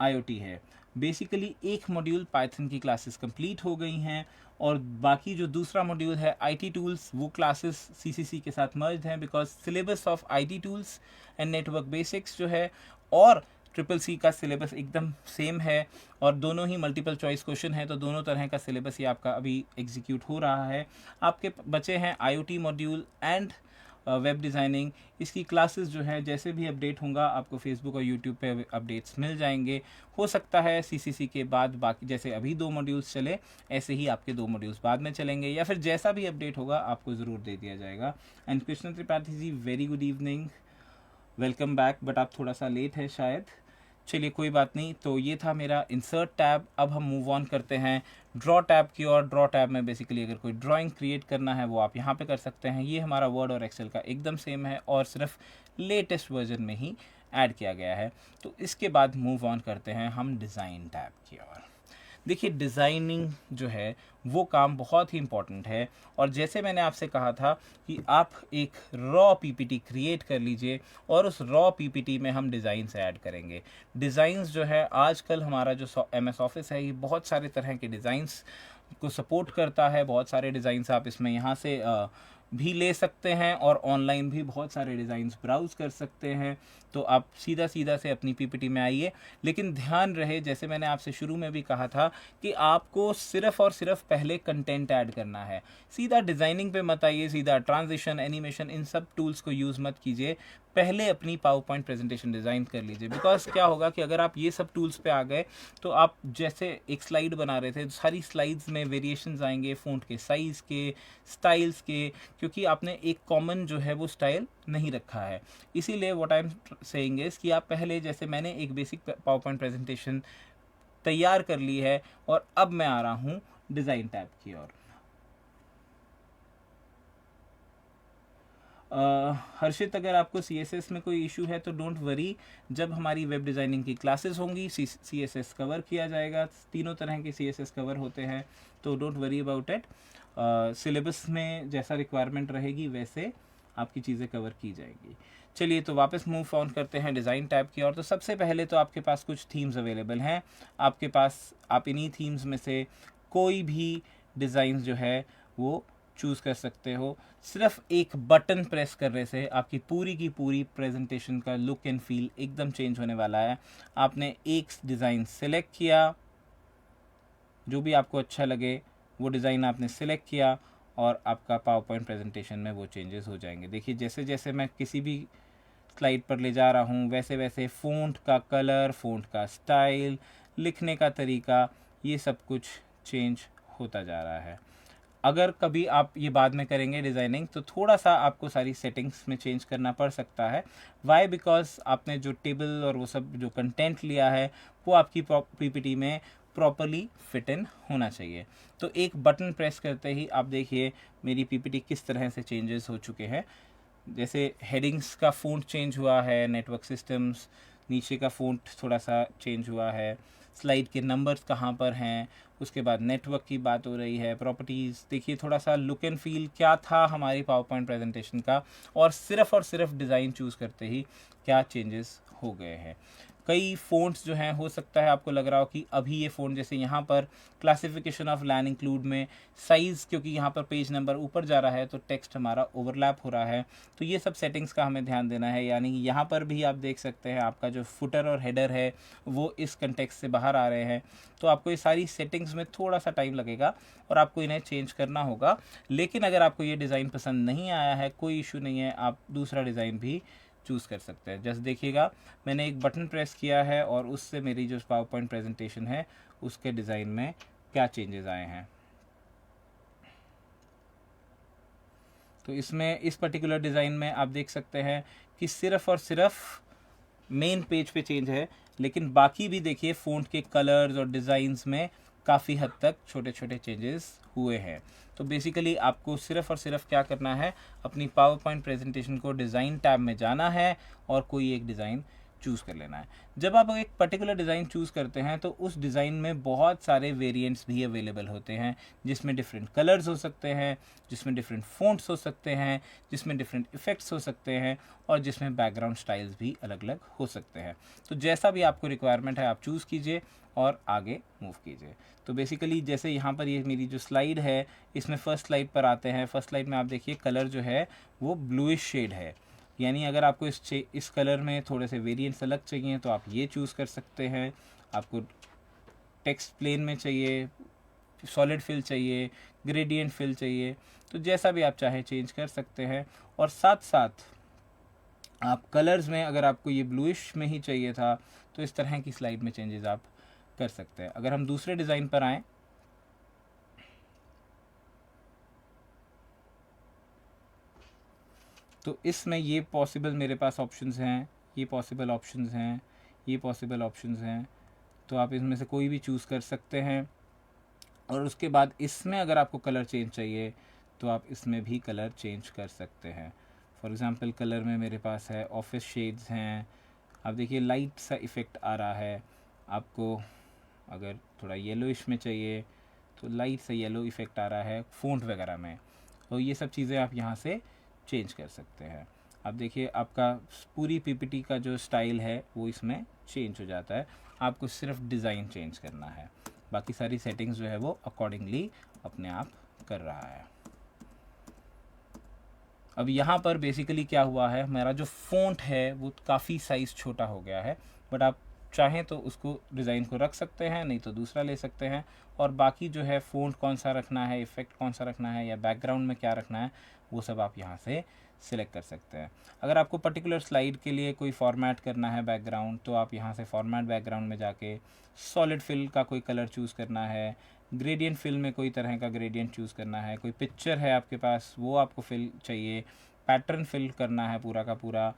IoT है। बेसिकली एक मॉड्यूल पाइथन की क्लासेस कंप्लीट हो गई हैं और बाकी जो दूसरा मॉड्यूल है IT टूल्स, वो क्लासेस CCC के साथ मर्ज हैं, because syllabus of IT tools and network basics जो है और CCC का सिलेबस एकदम सेम है और दोनों ही मल्टीपल चॉइस क्वेश्चन है, तो दोनों तरह का सिलेबस ही आपका अभी एग्जीक्यूट हो रहा है। आपके बचे हैं IoT module and web designing. इसकी क्लासेस जो है जैसे भी अपडेट होगा आपको फेसबुक और यूट्यूब पे अपडेट्स मिल जाएंगे। हो सकता है CCC के बाद बाकी जैसे अभी 2 मॉड्यूल्स चले ऐसे ही आपके 2 मॉड्यूल्स बाद में चलेंगे, या फिर जैसा भी अपडेट होगा आपको ज़रूर दे दिया जाएगा। And Krishna Tripathi ji, very good evening, welcome back, but आप थोड़ा सा लेट है शायद, चलिए कोई बात नहीं। तो ये था मेरा इंसर्ट टैब। अब हम मूव ऑन करते हैं ड्रॉ टैब की ओर। ड्रॉ टैब में बेसिकली अगर कोई ड्राइंग क्रिएट करना है वो आप यहाँ पे कर सकते हैं। ये हमारा वर्ड और एक्सेल का एकदम सेम है और सिर्फ लेटेस्ट वर्जन में ही ऐड किया गया है। तो इसके बाद मूव ऑन करते हैं हम डिज़ाइन टैब की ओर। देखिए डिज़ाइनिंग जो है वो काम बहुत ही इम्पॉर्टेंट है और जैसे मैंने आपसे कहा था कि आप एक रॉ पीपीटी क्रिएट कर लीजिए और उस रॉ पीपीटी में हम डिज़ाइंस ऐड करेंगे। डिज़ाइंस जो है आजकल हमारा जो MS ऑफिस है ये बहुत सारे तरह के डिज़ाइंस को सपोर्ट करता है। बहुत सारे डिज़ाइंस आप इसमें यहाँ से भी ले सकते हैं और ऑनलाइन भी बहुत सारे डिज़ाइंस ब्राउज़ कर सकते हैं। तो आप सीधा से अपनी पीपीटी में आइए, लेकिन ध्यान रहे जैसे मैंने आपसे शुरू में भी कहा था कि आपको सिर्फ़ और सिर्फ पहले कंटेंट ऐड करना है। सीधा डिज़ाइनिंग पे मत आइए, सीधा ट्रांजिशन, एनिमेशन, इन सब टूल्स को यूज़ मत कीजिए। पहले अपनी पावर पॉइंट प्रेजेंटेशन डिज़ाइन कर लीजिए, बिकॉज क्या होगा कि अगर आप ये सब टूल्स पे आ गए तो आप जैसे एक स्लाइड बना रहे थे, सारी स्लाइड्स में वेरिएशंस आएंगे, फ़ॉन्ट के साइज़ के, स्टाइल्स के, क्योंकि आपने एक कॉमन जो है वो स्टाइल नहीं रखा है। इसीलिए what I am saying is कि आप पहले, जैसे मैंने एक बेसिक पावर पॉइंट प्रेजेंटेशन तैयार कर ली है और अब मैं आ रहा हूँ डिज़ाइन टैब की ओर। हर्षित, अगर आपको CSS में कोई इशू है तो डोंट वरी, जब हमारी वेब डिज़ाइनिंग की क्लासेस होंगी CSS कवर किया जाएगा, तीनों तरह के CSS कवर होते हैं, तो don't worry about it. Syllabus में जैसा रिक्वायरमेंट रहेगी वैसे आपकी चीज़ें कवर की जाएंगी। चलिए तो वापस मूव ऑन करते हैं डिज़ाइन टैब की ओर। तो सबसे पहले तो आपके पास कुछ थीम्स अवेलेबल हैं, आपके पास आप इन्हीं थीम्स में से कोई भी डिज़ाइन जो है वो चूज़ कर सकते हो। सिर्फ एक बटन प्रेस करने से आपकी पूरी की पूरी प्रेजेंटेशन का लुक एंड फील एकदम चेंज होने वाला है। आपने एक डिज़ाइन सेलेक्ट किया, जो भी आपको अच्छा लगे वो डिज़ाइन आपने सेलेक्ट किया और आपका पावर पॉइंट प्रेजेंटेशन में वो चेंजेस हो जाएंगे। देखिए जैसे जैसे मैं किसी भी स्लाइड पर ले जा रहा हूँ वैसे वैसे फ़ॉन्ट का कलर, फ़ॉन्ट का स्टाइल, लिखने का तरीका, ये सब कुछ चेंज होता जा रहा है। अगर कभी आप ये बाद में करेंगे डिज़ाइनिंग तो थोड़ा सा आपको सारी सेटिंग्स में चेंज करना पड़ सकता है। वाई? बिकॉज आपने जो टेबल और वो सब जो कंटेंट लिया है वो आपकी PPT में प्रॉपरली फिट इन होना चाहिए। तो एक बटन प्रेस करते ही आप देखिए मेरी PPT किस तरह से चेंजेस हो चुके हैं। जैसे हेडिंग्स का फ़ॉन्ट चेंज हुआ है, नेटवर्क सिस्टम्स, नीचे का फ़ॉन्ट थोड़ा सा चेंज हुआ है, स्लाइड के नंबर्स कहाँ पर हैं, उसके बाद नेटवर्क की बात हो रही है, प्रॉपर्टीज़। देखिए थोड़ा सा लुक एंड फील क्या था हमारी पावर पॉइंट प्रेजेंटेशन का, और सिर्फ डिज़ाइन चूज़ करते ही क्या चेंजेस हो गए हैं। कई फ़ॉन्ट्स जो हैं, हो सकता है आपको लग रहा हो कि अभी ये फ़ॉन्ट, जैसे यहाँ पर क्लासिफिकेशन ऑफ लैन इंक्लूड में साइज़, क्योंकि यहाँ पर पेज नंबर ऊपर जा रहा है तो टेक्स्ट हमारा ओवरलैप हो रहा है, तो ये सब सेटिंग्स का हमें ध्यान देना है। यानी यहाँ पर भी आप देख सकते हैं आपका जो फुटर और हेडर है वो इस कंटेक्स्ट से बाहर आ रहे हैं, तो आपको ये सारी सेटिंग्स में थोड़ा सा टाइम लगेगा और आपको इन्हें चेंज करना होगा। लेकिन अगर आपको ये डिज़ाइन पसंद नहीं आया है, कोई इशू नहीं है, आप दूसरा डिज़ाइन भी चूज़ कर सकते हैं। जस्ट देखिएगा मैंने एक बटन प्रेस किया है और उससे मेरी जो पावर पॉइंट प्रेजेंटेशन है उसके डिज़ाइन में क्या चेंजेस आए हैं। तो इसमें इस पर्टिकुलर डिज़ाइन में आप देख सकते हैं कि सिर्फ और सिर्फ मेन पेज पे चेंज है, लेकिन बाकी भी देखिए फ़ॉन्ट के कलर्स और डिज़ाइंस में काफ़ी हद तक छोटे छोटे चेंजेस हुए हैं। तो बेसिकली आपको सिर्फ और सिर्फ क्या करना है, अपनी पावर पॉइंट प्रेजेंटेशन को डिज़ाइन टैब में जाना है और कोई एक डिज़ाइन चूज़ कर लेना है। जब आप एक पर्टिकुलर डिज़ाइन चूज़ करते हैं तो उस डिज़ाइन में बहुत सारे वेरिएंट्स भी अवेलेबल होते हैं, जिसमें डिफरेंट कलर्स हो सकते हैं, जिसमें डिफरेंट फ़ॉन्ट्स हो सकते हैं, जिसमें डिफरेंट इफ़ेक्ट्स हो सकते हैं और जिसमें बैकग्राउंड स्टाइल्स भी अलग अलग हो सकते हैं। तो जैसा भी आपको रिक्वायरमेंट है आप चूज़ कीजिए और आगे मूव कीजिए। तो बेसिकली जैसे यहाँ पर ये मेरी जो स्लाइड है, इसमें फर्स्ट स्लाइड पर आते हैं। फर्स्ट स्लाइड में आप देखिए कलर जो है वो ब्लूइश शेड है, यानी अगर आपको इस कलर में थोड़े से वेरिएंट्स अलग चाहिए तो आप ये चूज़ कर सकते हैं। आपको टेक्स्ट प्लेन में चाहिए, सॉलिड फिल चाहिए, ग्रेडियंट फिल चाहिए, तो जैसा भी आप चाहे चेंज कर सकते हैं। और साथ साथ आप कलर्स में, अगर आपको ये ब्लूइश में ही चाहिए था तो इस तरह की स्लाइड में चेंजेस आप कर सकते हैं। अगर हम दूसरे डिज़ाइन पर आएँ तो इसमें ये पॉसिबल मेरे पास ऑप्शंस हैं, ये पॉसिबल ऑप्शंस हैं, ये पॉसिबल ऑप्शंस हैं, तो आप इसमें से कोई भी चूज़ कर सकते हैं। और उसके बाद इसमें अगर आपको कलर चेंज चाहिए तो आप इसमें भी कलर चेंज कर सकते हैं। फॉर एग्ज़ाम्पल कलर में मेरे पास है ऑफिस शेड्स हैं, आप देखिए लाइट सा इफ़ेक्ट आ रहा है। आपको अगर थोड़ा येलोइश में चाहिए तो लाइट सा येलो इफ़ेक्ट आ रहा है फ़ॉन्ट वगैरह में, तो ये सब चीज़ें आप यहाँ से चेंज कर सकते हैं। अब देखिए आपका पूरी PPT का जो स्टाइल है वो इसमें चेंज हो जाता है। आपको सिर्फ डिज़ाइन चेंज करना है, बाकी सारी सेटिंग्स जो है वो अकॉर्डिंगली अपने आप कर रहा है। अब यहाँ पर बेसिकली क्या हुआ है, मेरा जो फ़ॉन्ट है वो काफ़ी साइज़ छोटा हो गया है, बट आप चाहें तो उसको डिज़ाइन को रख सकते हैं, नहीं तो दूसरा ले सकते हैं। और बाकी जो है फ़ॉन्ट कौन सा रखना है, इफ़ेक्ट कौन सा रखना है, या बैकग्राउंड में क्या रखना है, वो सब आप यहाँ से सिलेक्ट कर सकते हैं। अगर आपको पर्टिकुलर स्लाइड के लिए कोई फॉर्मेट करना है बैकग्राउंड, तो आप यहाँ से फॉर्मेट बैकग्राउंड में जाके सॉलिड फिल का कोई कलर चूज़ करना है, ग्रेडियंट फिल में कोई तरह का ग्रेडियंट चूज़ करना है, कोई पिक्चर है आपके पास वो आपको फिल चाहिए, पैटर्न फिल करना है पूरा का पूरा,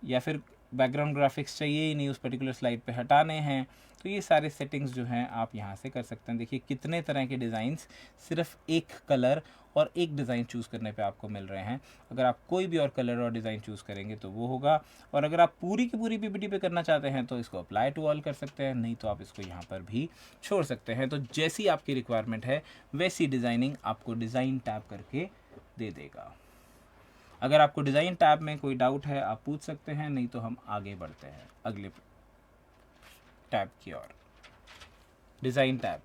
या फिर बैकग्राउंड ग्राफिक्स चाहिए ही नहीं, उस पर्टिकुलर स्लाइड पे हटाने हैं, तो ये सारे सेटिंग्स जो हैं आप यहाँ से कर सकते हैं। देखिए कितने तरह के डिज़ाइंस सिर्फ एक कलर और एक डिज़ाइन चूज़ करने पे आपको मिल रहे हैं। अगर आप कोई भी और कलर और डिज़ाइन चूज़ करेंगे तो वो होगा, और अगर आप पूरी की पूरी पीपीटी पे करना चाहते हैं तो इसको अप्लाई टू ऑल कर सकते हैं, नहीं तो आप इसको यहाँ पर भी छोड़ सकते हैं। तो जैसी आपकी रिक्वायरमेंट है वैसी डिज़ाइनिंग आपको डिज़ाइन टैब करके दे देगा। अगर आपको डिज़ाइन टैब में कोई डाउट है आप पूछ सकते हैं, नहीं तो हम आगे बढ़ते हैं अगले टैब की ओर। Design tab,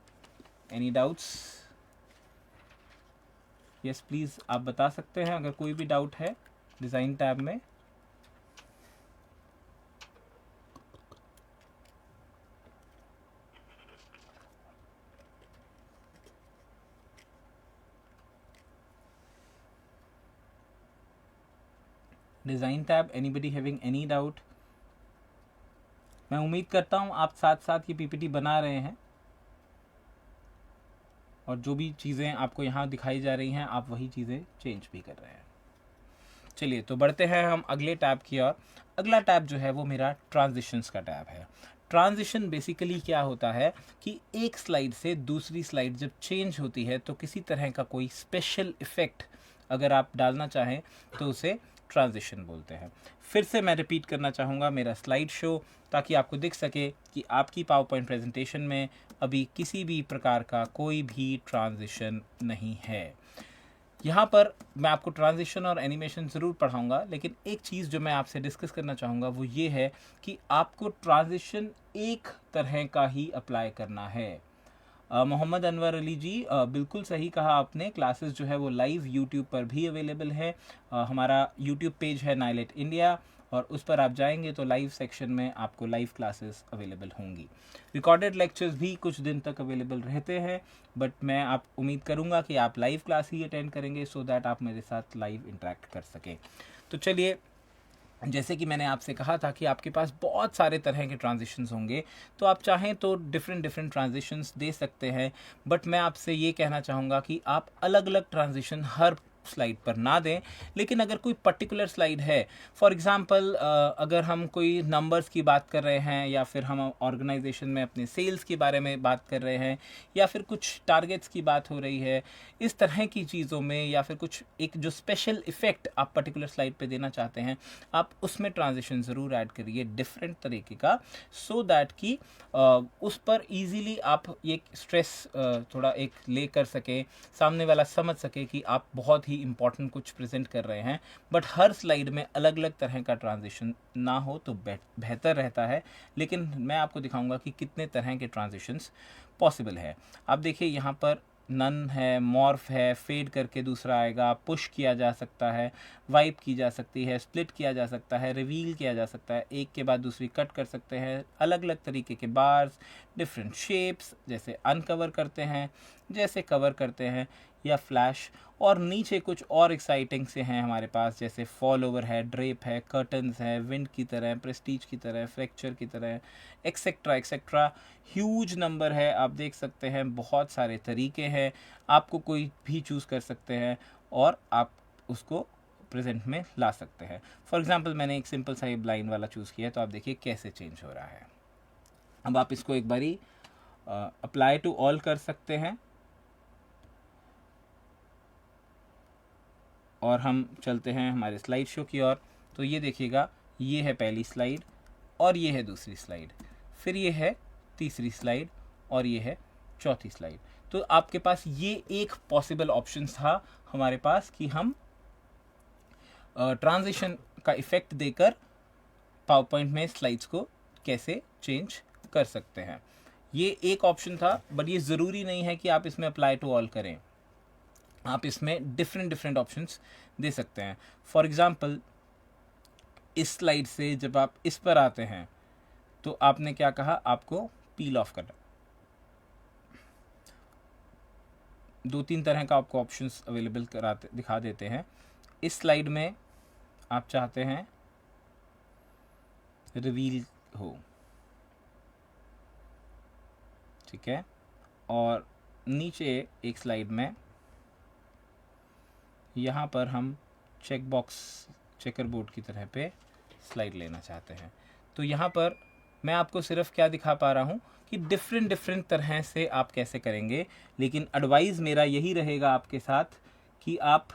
any doubts? Yes please आप बता सकते हैं अगर कोई भी डाउट है डिज़ाइन टैब में। Design tab, anybody having any doubt? मैं उम्मीद करता हूँ आप साथ साथ ये पीपीटी बना रहे हैं और जो भी चीज़ें आपको यहाँ दिखाई जा रही हैं आप वही चीज़ें चेंज भी कर रहे हैं। चलिए तो बढ़ते हैं हम अगले टैब की ओर। अगला टैब जो है वो मेरा ट्रांजिशंस का टैब है। ट्रांजिशन बेसिकली क्या होता है कि एक स्लाइड से दूसरी स्लाइड जब चेंज होती है तो किसी तरह का कोई स्पेशल इफ़ेक्ट अगर आप डालना चाहें तो उसे ट्रांजिशन बोलते हैं। फिर से मैं रिपीट करना चाहूँगा मेरा स्लाइड शो, ताकि आपको दिख सके कि आपकी पावर पॉइंट प्रेजेंटेशन में अभी किसी भी प्रकार का कोई भी ट्रांजिशन नहीं है। यहाँ पर मैं आपको ट्रांजिशन और एनिमेशन ज़रूर पढ़ाऊँगा, लेकिन एक चीज़ जो मैं आपसे डिस्कस करना चाहूँगा वो ये है कि आपको ट्रांजिशन एक तरह का ही अप्लाई करना है। मोहम्मद अनवर अली जी, बिल्कुल सही कहा आपने। क्लासेस जो है वो लाइव यूट्यूब पर भी अवेलेबल है। हमारा यूट्यूब पेज है नाइलेट इंडिया, और उस पर आप जाएंगे तो लाइव सेक्शन में आपको लाइव क्लासेस अवेलेबल होंगी। रिकॉर्डेड लेक्चर्स भी कुछ दिन तक अवेलेबल रहते हैं, बट मैं आप उम्मीद करूँगा कि आप लाइव क्लास ही अटेंड करेंगे सो दैट आप मेरे साथ लाइव इंटरेक्ट कर सकें। तो चलिए, जैसे कि मैंने आपसे कहा था कि आपके पास बहुत सारे तरह के ट्रांजिशंस होंगे, तो आप चाहें तो डिफरेंट ट्रांजिशंस दे सकते हैं, बट मैं आपसे ये कहना चाहूँगा कि आप अलग अलग ट्रांजिशन हर स्लाइड पर ना दें। लेकिन अगर कोई पर्टिकुलर स्लाइड है, फॉर एग्जांपल अगर हम कोई नंबर्स की बात कर रहे हैं, या फिर हम ऑर्गेनाइजेशन में अपने सेल्स के बारे में बात कर रहे हैं, या फिर कुछ टारगेट्स की बात हो रही है, इस तरह की चीज़ों में, या फिर कुछ एक जो स्पेशल इफ़ेक्ट आप पर्टिकुलर स्लाइड पे देना चाहते हैं, आप उसमें ट्रांजिशन ज़रूर ऐड करिए डिफरेंट तरीके का, सो दैट कि उस पर इजीली आप ये स्ट्रेस थोड़ा एक ले कर सकें, सामने वाला समझ सके कि आप बहुत ही इम्पॉर्टेंट कुछ प्रेजेंट कर रहे हैं। बट हर स्लाइड में अलग अलग तरह का ट्रांजिशन ना हो तो बेहतर रहता है। लेकिन मैं आपको दिखाऊंगा कि कितने तरह के ट्रांजिशंस पॉसिबल है। आप देखिए यहाँ पर नन है, मॉर्फ है, फेड करके दूसरा आएगा, पुश किया जा सकता है, वाइप की जा सकती है, स्प्लिट किया जा सकता है, रिवील किया जा सकता है, एक के बाद दूसरी कट कर सकते हैं, अलग अलग तरीके के बार्स, डिफरेंट शेप्स, जैसे अनकवर करते हैं, जैसे कवर करते हैं, या फ्लैश। और नीचे कुछ और एक्साइटिंग से हैं हमारे पास, जैसे फॉल ओवर है, ड्रेप है, कर्टन्स है, विंड की तरह, प्रेस्टीज की तरह, फ्रैक्चर की तरह, एक्सेट्रा एक्सेट्रा। ह्यूज नंबर है, आप देख सकते हैं, बहुत सारे तरीके हैं, आपको कोई भी चूज़ कर सकते हैं और आप उसको प्रेजेंट में ला सकते हैं। फॉर एग्जांपल मैंने एक सिंपल सा ये ब्लाइंड वाला चूज़ किया, तो आप देखिए कैसे चेंज हो रहा है। अब आप इसको एक बारी अप्लाई टू ऑल कर सकते हैं, और हम चलते हैं हमारे स्लाइड शो की ओर। तो ये देखिएगा, ये है पहली स्लाइड और ये है दूसरी स्लाइड, फिर ये है तीसरी स्लाइड और ये है चौथी स्लाइड। तो आपके पास ये एक पॉसिबल ऑप्शन था हमारे पास कि हम ट्रांजिशन का इफ़ेक्ट देकर पावर पॉइंट में स्लाइड्स को कैसे चेंज कर सकते हैं। ये एक ऑप्शन था, बट ये ज़रूरी नहीं है कि आप इसमें अप्लाई टू ऑल करें। आप इसमें डिफरेंट ऑप्शंस दे सकते हैं। फॉर एग्जांपल इस स्लाइड से जब आप इस पर आते हैं तो आपने क्या कहा, आपको पील ऑफ करना। 2-3 तरह का आपको ऑप्शंस अवेलेबल कराते दिखा देते हैं। इस स्लाइड में आप चाहते हैं रिवील हो, ठीक है, और नीचे एक स्लाइड में यहाँ पर हम चेक बॉक्स चेकर बोर्ड की तरह पे स्लाइड लेना चाहते हैं। तो यहाँ पर मैं आपको सिर्फ क्या दिखा पा रहा हूँ कि डिफरेंट डिफरेंट तरह से आप कैसे करेंगे, लेकिन एडवाइस मेरा यही रहेगा आपके साथ कि आप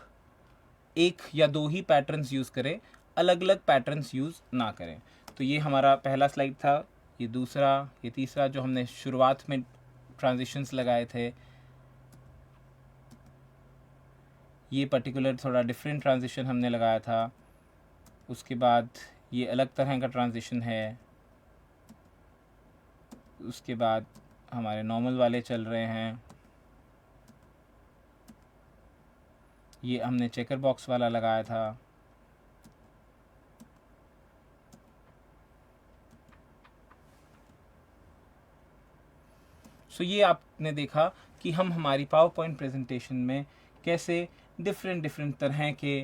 एक या दो ही पैटर्न्स यूज़ करें, अलग अलग पैटर्न्स यूज़ ना करें। तो ये हमारा पहला स्लाइड था, ये दूसरा, ये तीसरा जो हमने शुरुआत में ट्रांजिशंस लगाए थे, ये पर्टिकुलर थोड़ा डिफरेंट ट्रांजिशन हमने लगाया था। उसके बाद ये अलग तरह का ट्रांजिशन है। उसके बाद हमारे नॉर्मल वाले चल रहे हैं। ये हमने चेकर बॉक्स वाला लगाया था। सो ये आपने देखा कि हम हमारी पावर पॉइंट प्रेजेंटेशन में कैसे डिफरेंट डिफरेंट तरह के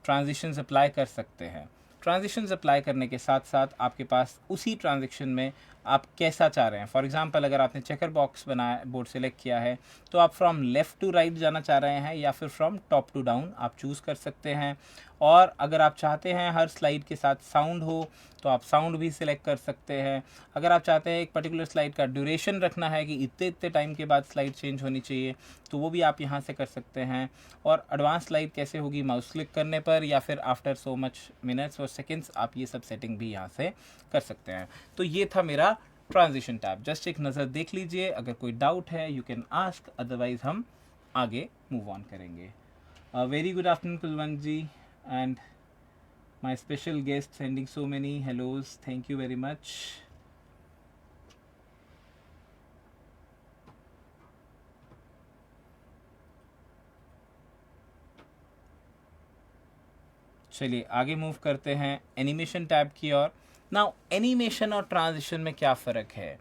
ट्रांजिशंस अप्लाई कर सकते हैं। ट्रांजिशंस अप्लाई करने के साथ साथ आपके पास उसी ट्रांजेक्शन में आप कैसा चाह रहे हैं। फॉर एग्जांपल अगर आपने चेकर बॉक्स बनाया, बोर्ड सेलेक्ट किया है, तो आप फ्रॉम लेफ़्ट टू राइट जाना चाह रहे हैं या फिर फ्रॉम टॉप टू डाउन आप चूज़ कर सकते हैं। और अगर आप चाहते हैं हर स्लाइड के साथ साउंड हो तो आप साउंड भी सिलेक्ट कर सकते हैं। अगर आप चाहते हैं एक पर्टिकुलर स्लाइड का ड्यूरेशन रखना है कि इतने इतने टाइम के बाद स्लाइड चेंज होनी चाहिए, तो वो भी आप यहाँ से कर सकते हैं। और एडवांस स्लाइड कैसे होगी, माउस क्लिक करने पर या फिर आफ्टर सो मच मिनट्स और सेकेंड्स आप ये सब सेटिंग भी यहाँ से कर सकते हैं। तो ये था मेरा ट्रांजिशन टैब। जस्ट एक नज़र देख लीजिए, अगर कोई डाउट है यू कैन आस्क, अदरवाइज हम आगे मूव ऑन करेंगे। Very good afternoon Kulwant ji, and my special guest sending so many hellos, thank you very much. चलिए आगे मूव करते हैं एनिमेशन टैब की ओर। नाउ एनिमेशन और ट्रांजिशन में क्या फ़र्क है।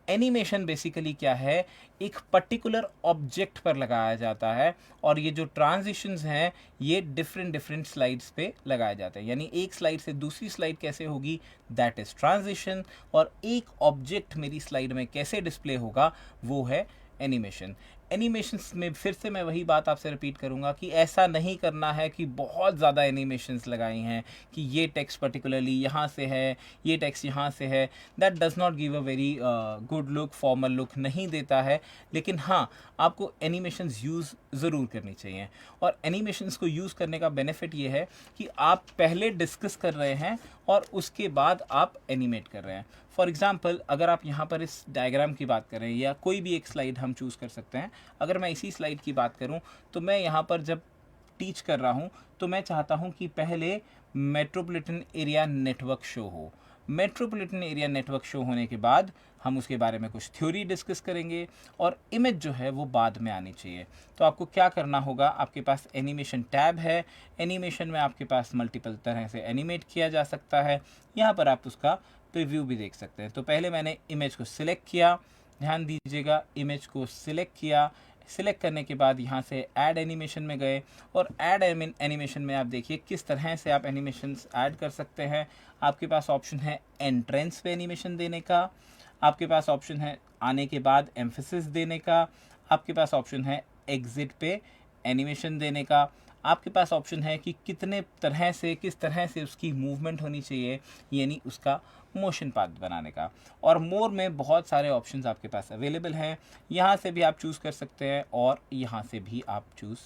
एनिमेशन बेसिकली क्या है, एक पर्टिकुलर ऑब्जेक्ट पर लगाया जाता है, और ये जो ट्रांजिशंस हैं ये डिफरेंट डिफरेंट स्लाइड्स पे लगाए जाते हैं। यानी एक स्लाइड से दूसरी स्लाइड कैसे होगी, दैट इज़ ट्रांजिशन, और एक ऑब्जेक्ट मेरी स्लाइड में कैसे डिस्प्ले होगा वो है एनिमेशन। एनिमेशंस में फिर से मैं वही बात आपसे रिपीट करूंगा कि ऐसा नहीं करना है कि बहुत ज़्यादा एनिमेशंस लगाई हैं कि ये टेक्स्ट पर्टिकुलरली यहाँ से है, ये टेक्स्ट यहाँ से है। That does not give a very good look, formal look नहीं देता है। लेकिन हाँ, आपको एनिमेशंस यूज़ ज़रूर करनी चाहिए। और एनिमेशंस को यूज़ करने का बेनिफिट ये है कि आप पहले डिस्कस कर रहे हैं और उसके बाद आप एनिमेट कर रहे हैं। फॉर एग्ज़ाम्पल अगर आप यहाँ पर इस डायग्राम की बात करें या कोई भी एक स्लाइड हम चूज़ कर सकते हैं। अगर मैं इसी स्लाइड की बात करूँ तो मैं यहाँ पर जब टीच कर रहा हूँ तो मैं चाहता हूँ कि पहले मेट्रोपॉलिटन एरिया नेटवर्क शो हो। मेट्रोपॉलिटन एरिया नेटवर्क शो होने के बाद हम उसके बारे में कुछ थ्योरी डिस्कस करेंगे, और इमेज जो है वो बाद में आनी चाहिए। तो आपको क्या करना होगा, आपके पास एनिमेशन टैब है। एनिमेशन में आपके पास मल्टीपल तरह से एनिमेट किया जा सकता है। यहाँ पर आप उसका प्रीव्यू भी देख सकते हैं। तो पहले मैंने इमेज को सिलेक्ट किया, ध्यान दीजिएगा, इमेज को सिलेक्ट किया। सिलेक्ट करने के बाद यहाँ से ऐड एनिमेशन में गए, और ऐड एनिमेशन में आप देखिए किस तरह से आप एनिमेशंस ऐड कर सकते हैं। आपके पास ऑप्शन है एंट्रेंस पे एनिमेशन देने का, आपके पास ऑप्शन है आने के बाद एम्फेसिस देने का, आपके पास ऑप्शन है एग्जिट पे एनिमेशन देने का, आपके पास ऑप्शन है कि कितने तरह से, किस तरह से उसकी मूवमेंट होनी चाहिए, यानी उसका मोशन पाथ बनाने का। और मोर में बहुत सारे ऑप्शंस आपके पास अवेलेबल हैं। यहाँ से भी आप चूज़ कर सकते हैं और यहाँ से भी आप चूज़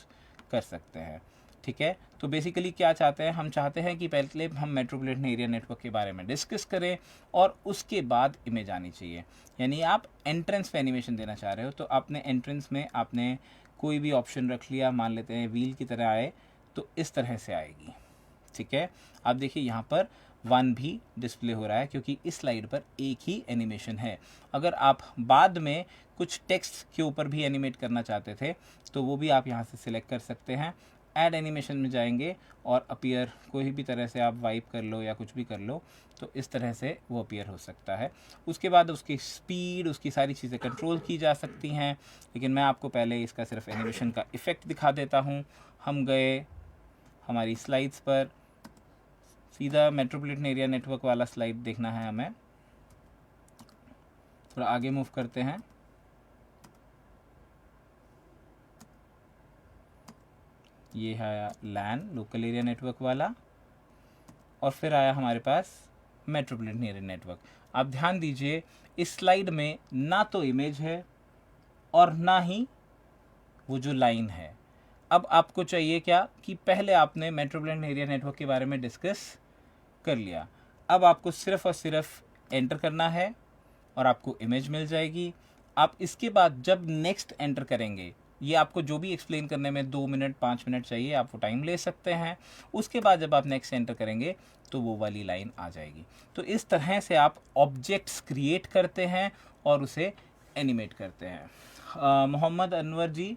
कर सकते हैं। ठीक है, तो बेसिकली क्या चाहते हैं, हम चाहते हैं कि पहले हम मेट्रोपॉलिटन एरिया नेटवर्क के बारे में डिस्कस करें और उसके बाद इमेज आनी चाहिए। यानी आप एंट्रेंस पे एनिमेशन देना चाह रहे हो तो आपने एंट्रेंस में आपने कोई भी ऑप्शन रख लिया, मान लेते हैं व्हील की तरह आए, तो इस तरह से आएगी। ठीक है, आप देखिए यहाँ पर 1 भी डिस्प्ले हो रहा है क्योंकि इस स्लाइड पर एक ही एनिमेशन है। अगर आप बाद में कुछ टेक्स्ट के ऊपर भी एनिमेट करना चाहते थे तो वो भी आप यहाँ से सिलेक्ट कर सकते हैं। ऐड एनिमेशन में जाएंगे और अपीयर कोई भी तरह से आप वाइप कर लो या कुछ भी कर लो तो इस तरह से वो अपीयर हो सकता है। उसके बाद उसकी स्पीड, उसकी सारी चीज़ें कंट्रोल की जा सकती हैं। लेकिन मैं आपको पहले इसका सिर्फ एनिमेशन का इफ़ेक्ट दिखा देता हूँ। हम गए हमारी स्लाइड्स पर, सीधा मेट्रोपॉलिटन एरिया नेटवर्क वाला स्लाइड देखना है हमें। थोड़ा आगे मूव करते हैं। ये है लैन, लोकल एरिया नेटवर्क वाला, और फिर आया हमारे पास मेट्रोपोलिटन एरिया नेटवर्क। आप ध्यान दीजिए इस स्लाइड में ना तो इमेज है और ना ही वो जो लाइन है। अब आपको चाहिए क्या कि पहले आपने मेट्रोपोलिटन एरिया नेटवर्क के बारे में डिस्कस कर लिया, अब आपको सिर्फ और सिर्फ एंटर करना है और आपको इमेज मिल जाएगी। आप इसके बाद जब नेक्स्ट एंटर करेंगे, ये आपको जो भी एक्सप्लेन करने में 2 मिनट 5 मिनट चाहिए, आप वो टाइम ले सकते हैं। उसके बाद जब आप नेक्स्ट एंटर करेंगे तो वो वाली लाइन आ जाएगी। तो इस तरह से आप ऑब्जेक्ट्स क्रिएट करते हैं और उसे एनिमेट करते हैं। मोहम्मद अनवर जी,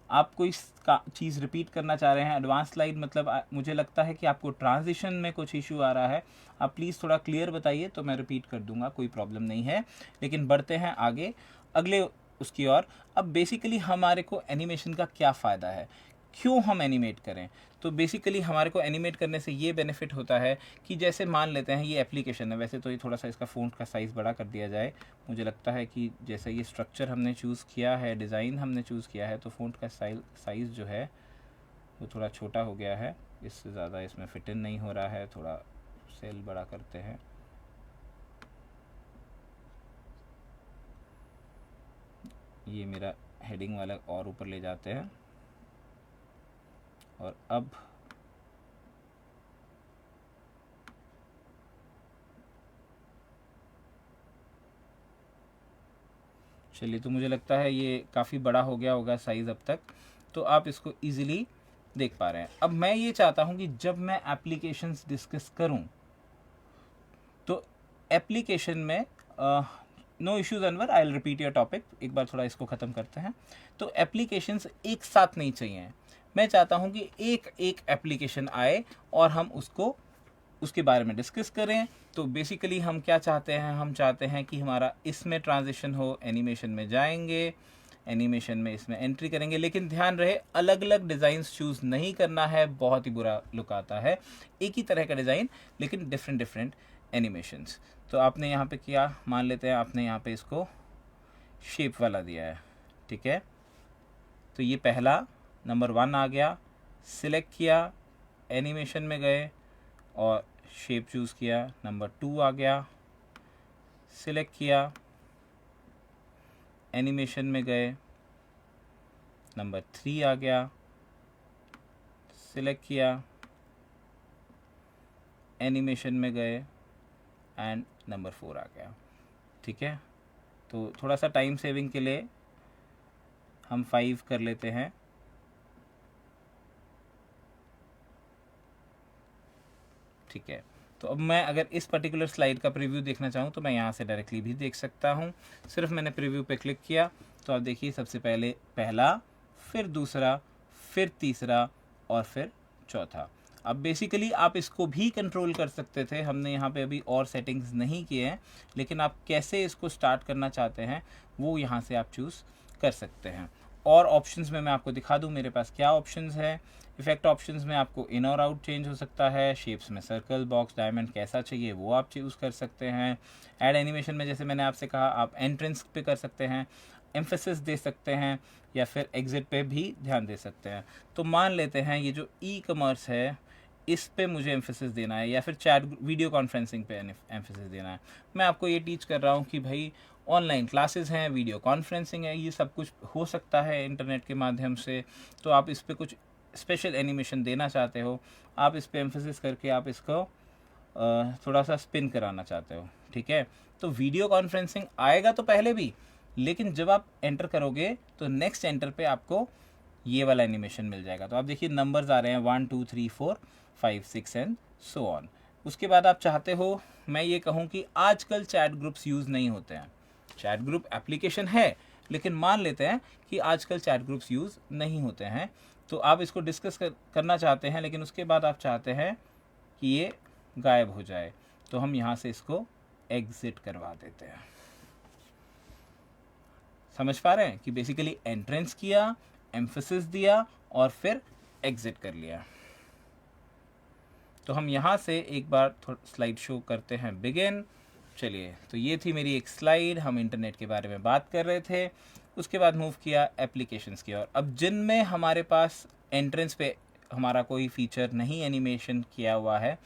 आप कोई चीज़ रिपीट करना चाह रहे हैं? एडवांस स्लाइड मतलब मुझे लगता है कि आपको ट्रांजिशन में कुछ इशू आ रहा है। आप प्लीज़ थोड़ा क्लियर बताइए तो मैं रिपीट कर दूंगा, कोई प्रॉब्लम नहीं है। लेकिन बढ़ते हैं आगे अगले उसकी ओर। अब बेसिकली हमारे को एनिमेशन का क्या फ़ायदा है, क्यों हम एनिमेट करें? तो बेसिकली हमारे को एनिमेट करने से ये बेनिफिट होता है कि जैसे मान लेते हैं ये एप्लीकेशन है, वैसे तो ये थोड़ा सा इसका फ़ॉन्ट का साइज़ बड़ा कर दिया जाए। मुझे लगता है कि जैसे ये स्ट्रक्चर हमने चूज़ किया है, डिज़ाइन हमने चूज़ किया है, तो फ़ॉन्ट का साइज़ जो है वो थोड़ा छोटा हो गया है, इससे ज़्यादा इसमें फिट इन नहीं हो रहा है। थोड़ा सेल बड़ा करते हैं। ये मेरा हेडिंग वाला और ऊपर ले जाते हैं और अब चलिए, तो मुझे लगता है ये काफ़ी बड़ा हो गया होगा साइज़ अब तक, तो आप इसको इजीली देख पा रहे हैं। अब मैं ये चाहता हूँ कि जब मैं एप्लीकेशंस डिस्कस करूँ तो एप्लीकेशन में no issues Anwar, I will repeat your topic. एक बार थोड़ा इसको ख़त्म करते हैं। तो एप्लीकेशंस एक साथ नहीं चाहिए, मैं चाहता हूँ कि एक एक एप्लीकेशन आए और हम उसके बारे में डिस्कस करें। तो बेसिकली हम क्या चाहते हैं, हम चाहते हैं कि हमारा इसमें ट्रांजिशन हो, एनिमेशन में जाएंगे, एनिमेशन में इसमें एंट्री करेंगे। लेकिन ध्यान रहे अलग अलग डिज़ाइंस चूज़ नहीं करना है, बहुत ही बुरा लुक आता है। एक ही तरह का डिज़ाइन लेकिन डिफरेंट डिफरेंट एनिमेशंस। तो आपने यहाँ पे किया, मान लेते हैं आपने यहाँ पे इसको शेप वाला दिया है, ठीक है। तो ये पहला नंबर 1 आ गया, सिलेक्ट किया, एनिमेशन में गए और शेप चूज़ किया। नंबर 2 आ गया, सिलेक्ट किया, एनिमेशन में गए। नंबर 3 आ गया, सिलेक्ट किया, एनिमेशन में गए एंड नंबर 4 आ गया, ठीक है। तो थोड़ा सा टाइम सेविंग के लिए हम 5 कर लेते हैं। ठीक है, तो अब मैं अगर इस पर्टिकुलर स्लाइड का प्रीव्यू देखना चाहूँ तो मैं यहाँ से डायरेक्टली भी देख सकता हूँ। सिर्फ मैंने प्रीव्यू पे क्लिक किया तो आप देखिए सबसे पहले पहला, फिर दूसरा, फिर तीसरा और फिर चौथा। अब बेसिकली आप इसको भी कंट्रोल कर सकते थे, हमने यहाँ पे अभी और सेटिंग्स नहीं किए हैं, लेकिन आप कैसे इसको स्टार्ट करना चाहते हैं वो यहाँ से आप चूज़ कर सकते हैं। और ऑप्शंस में मैं आपको दिखा दूँ मेरे पास क्या ऑप्शंस है। इफेक्ट ऑप्शंस में आपको इन और आउट चेंज हो सकता है। शेप्स में सर्कल, बॉक्स, डायमंड कैसा चाहिए वो आप चूज़ कर सकते हैं। ऐड एनिमेशन में जैसे मैंने आपसे कहा आप एंट्रेंस पे कर सकते हैं, एम्फेसिस दे सकते हैं या फिर एग्जिट पे भी ध्यान दे सकते हैं। तो मान लेते हैं ये जो ई कॉमर्स है इस पे मुझे एम्फेसिस देना है या फिर चैट वीडियो कॉन्फ्रेंसिंग पे एम्फेसिस देना है। मैं आपको ये टीच कर रहा हूँ कि भाई ऑनलाइन क्लासेस हैं, वीडियो कॉन्फ्रेंसिंग है, ये सब कुछ हो सकता है इंटरनेट के माध्यम से। तो आप इस पर कुछ स्पेशल एनिमेशन देना चाहते हो, आप इस पर एम्फेसिस करके आप इसको थोड़ा सा स्पिन कराना चाहते हो, ठीक है। तो वीडियो कॉन्फ्रेंसिंग आएगा तो पहले भी, लेकिन जब आप एंटर करोगे तो नेक्स्ट एंटर पे आपको ये वाला एनिमेशन मिल जाएगा। तो आप देखिए नंबर्स आ रहे हैं 1 2 3 4 5 6 एंड सो ऑन। उसके बाद आप चाहते हो मैं ये कहूँ कि आजकल चैट ग्रुप्स यूज़ नहीं होते हैं, चैट ग्रुप एप्लीकेशन है लेकिन मान लेते हैं कि आजकल चैट ग्रुप्स यूज़ नहीं होते हैं। तो आप इसको डिस्कस करना चाहते हैं लेकिन उसके बाद आप चाहते हैं कि ये गायब हो जाए, तो हम यहाँ से इसको एग्जिट करवा देते हैं। समझ पा रहे हैं कि बेसिकली एंट्रेंस किया, एम्फेसिस दिया और फिर एग्जिट कर लिया। तो हम यहाँ से एक बार स्लाइड शो करते हैं, बिगिन। चलिए, तो ये थी मेरी एक स्लाइड, हम इंटरनेट के बारे में बात कर रहे थे। उसके बाद मूव किया एप्लीकेशंस की ओर। अब जिनमें हमारे पास एंट्रेंस पे हमारा कोई फीचर नहीं एनिमेशन किया हुआ है,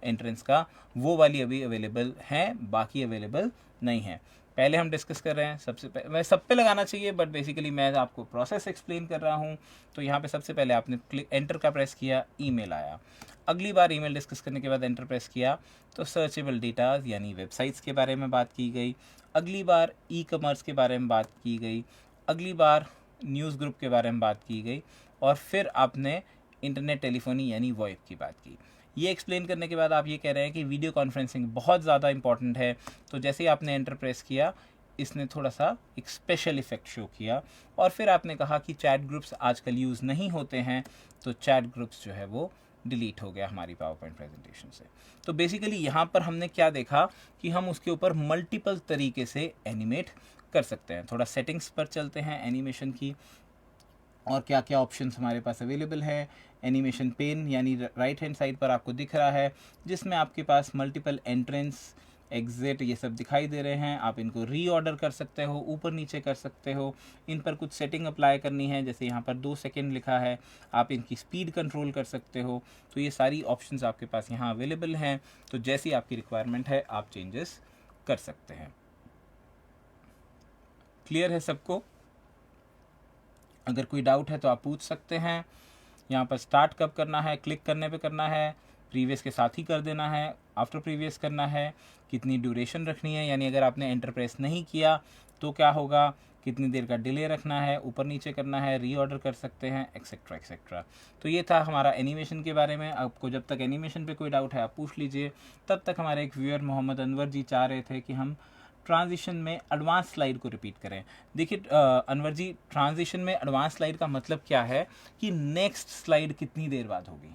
एंट्रेंस का, वो वाली अभी अवेलेबल हैं, बाकी अवेलेबल नहीं है। पहले हम डिस्कस कर रहे हैं, सबसे पहले मैं सब पे लगाना चाहिए बट बेसिकली मैं आपको प्रोसेस एक्सप्लेन कर रहा हूँ। तो यहाँ पे सबसे पहले आपने एंटर का प्रेस किया, ईमेल आया। अगली बार ईमेल डिस्कस करने के बाद एंटर प्रेस किया तो सर्चेबल डेटाज यानी वेबसाइट्स के बारे में बात की गई। अगली बार ई कॉमर्स के बारे में बात की गई। अगली बार न्यूज़ ग्रुप के बारे में बात की गई और फिर आपने इंटरनेट टेलीफोनी यानी वॉइप की बात की। ये एक्सप्लेन करने के बाद आप ये कह रहे हैं कि वीडियो कॉन्फ्रेंसिंग बहुत ज़्यादा इंपॉर्टेंट है। तो जैसे ही आपने एंटर प्रेस किया, इसने थोड़ा सा एक स्पेशल इफेक्ट शो किया और फिर आपने कहा कि चैट ग्रुप्स आजकल यूज़ नहीं होते हैं, तो चैट ग्रुप्स जो है वो डिलीट हो गया हमारी पावर पॉइंट प्रेजेंटेशन से। तो बेसिकली यहाँ पर हमने क्या देखा कि हम उसके ऊपर मल्टीपल तरीके से एनिमेट कर सकते हैं। थोड़ा सेटिंग्स पर चलते हैं एनिमेशन की, और क्या क्या ऑप्शंस हमारे पास अवेलेबल है। एनिमेशन पेन यानी राइट हैंड साइड पर आपको दिख रहा है, जिसमें आपके पास मल्टीपल एंट्रेंस, एग्जिट ये सब दिखाई दे रहे हैं। आप इनको रीऑर्डर कर सकते हो, ऊपर नीचे कर सकते हो। इन पर कुछ सेटिंग अप्लाई करनी है, जैसे यहाँ पर 2 सेकेंड लिखा है, आप इनकी स्पीड कंट्रोल कर सकते हो। तो ये सारी ऑप्शंस आपके पास यहाँ अवेलेबल हैं। तो जैसी आपकी रिक्वायरमेंट है आप चेंजेस कर सकते हैं। क्लियर है सबको? अगर कोई डाउट है तो आप पूछ सकते हैं। यहाँ पर स्टार्ट कब करना है, क्लिक करने पे करना है, प्रीवियस के साथ ही कर देना है, आफ्टर प्रीवियस करना है, कितनी ड्यूरेशन रखनी है, यानी अगर आपने एंटर प्रेस नहीं किया तो क्या होगा, कितनी देर का डिले रखना है, ऊपर नीचे करना है, रीऑर्डर कर सकते हैं, एक्सेट्रा एक्सेट्रा। तो ये था हमारा एनिमेशन के बारे में। आपको जब तक एनिमेशन पे कोई डाउट है आप पूछ लीजिए। तब तक हमारे एक व्यूअर मोहम्मद अनवर जी चाह रहे थे कि हम ट्रांजिशन में एडवांस स्लाइड को रिपीट करें। देखिए अनवर जी, ट्रांजिशन में एडवांस स्लाइड का मतलब क्या है कि नेक्स्ट स्लाइड कितनी देर बाद होगी।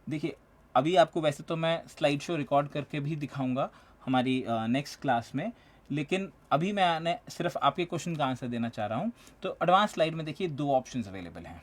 देखिए अभी आपको वैसे तो मैं स्लाइड शो रिकॉर्ड करके भी दिखाऊंगा हमारी नेक्स्ट क्लास में, लेकिन अभी मैं सिर्फ आपके क्वेश्चन का आंसर देना चाह रहा हूँ। तो एडवांस स्लाइड में देखिए 2 ऑप्शंस अवेलेबल हैं,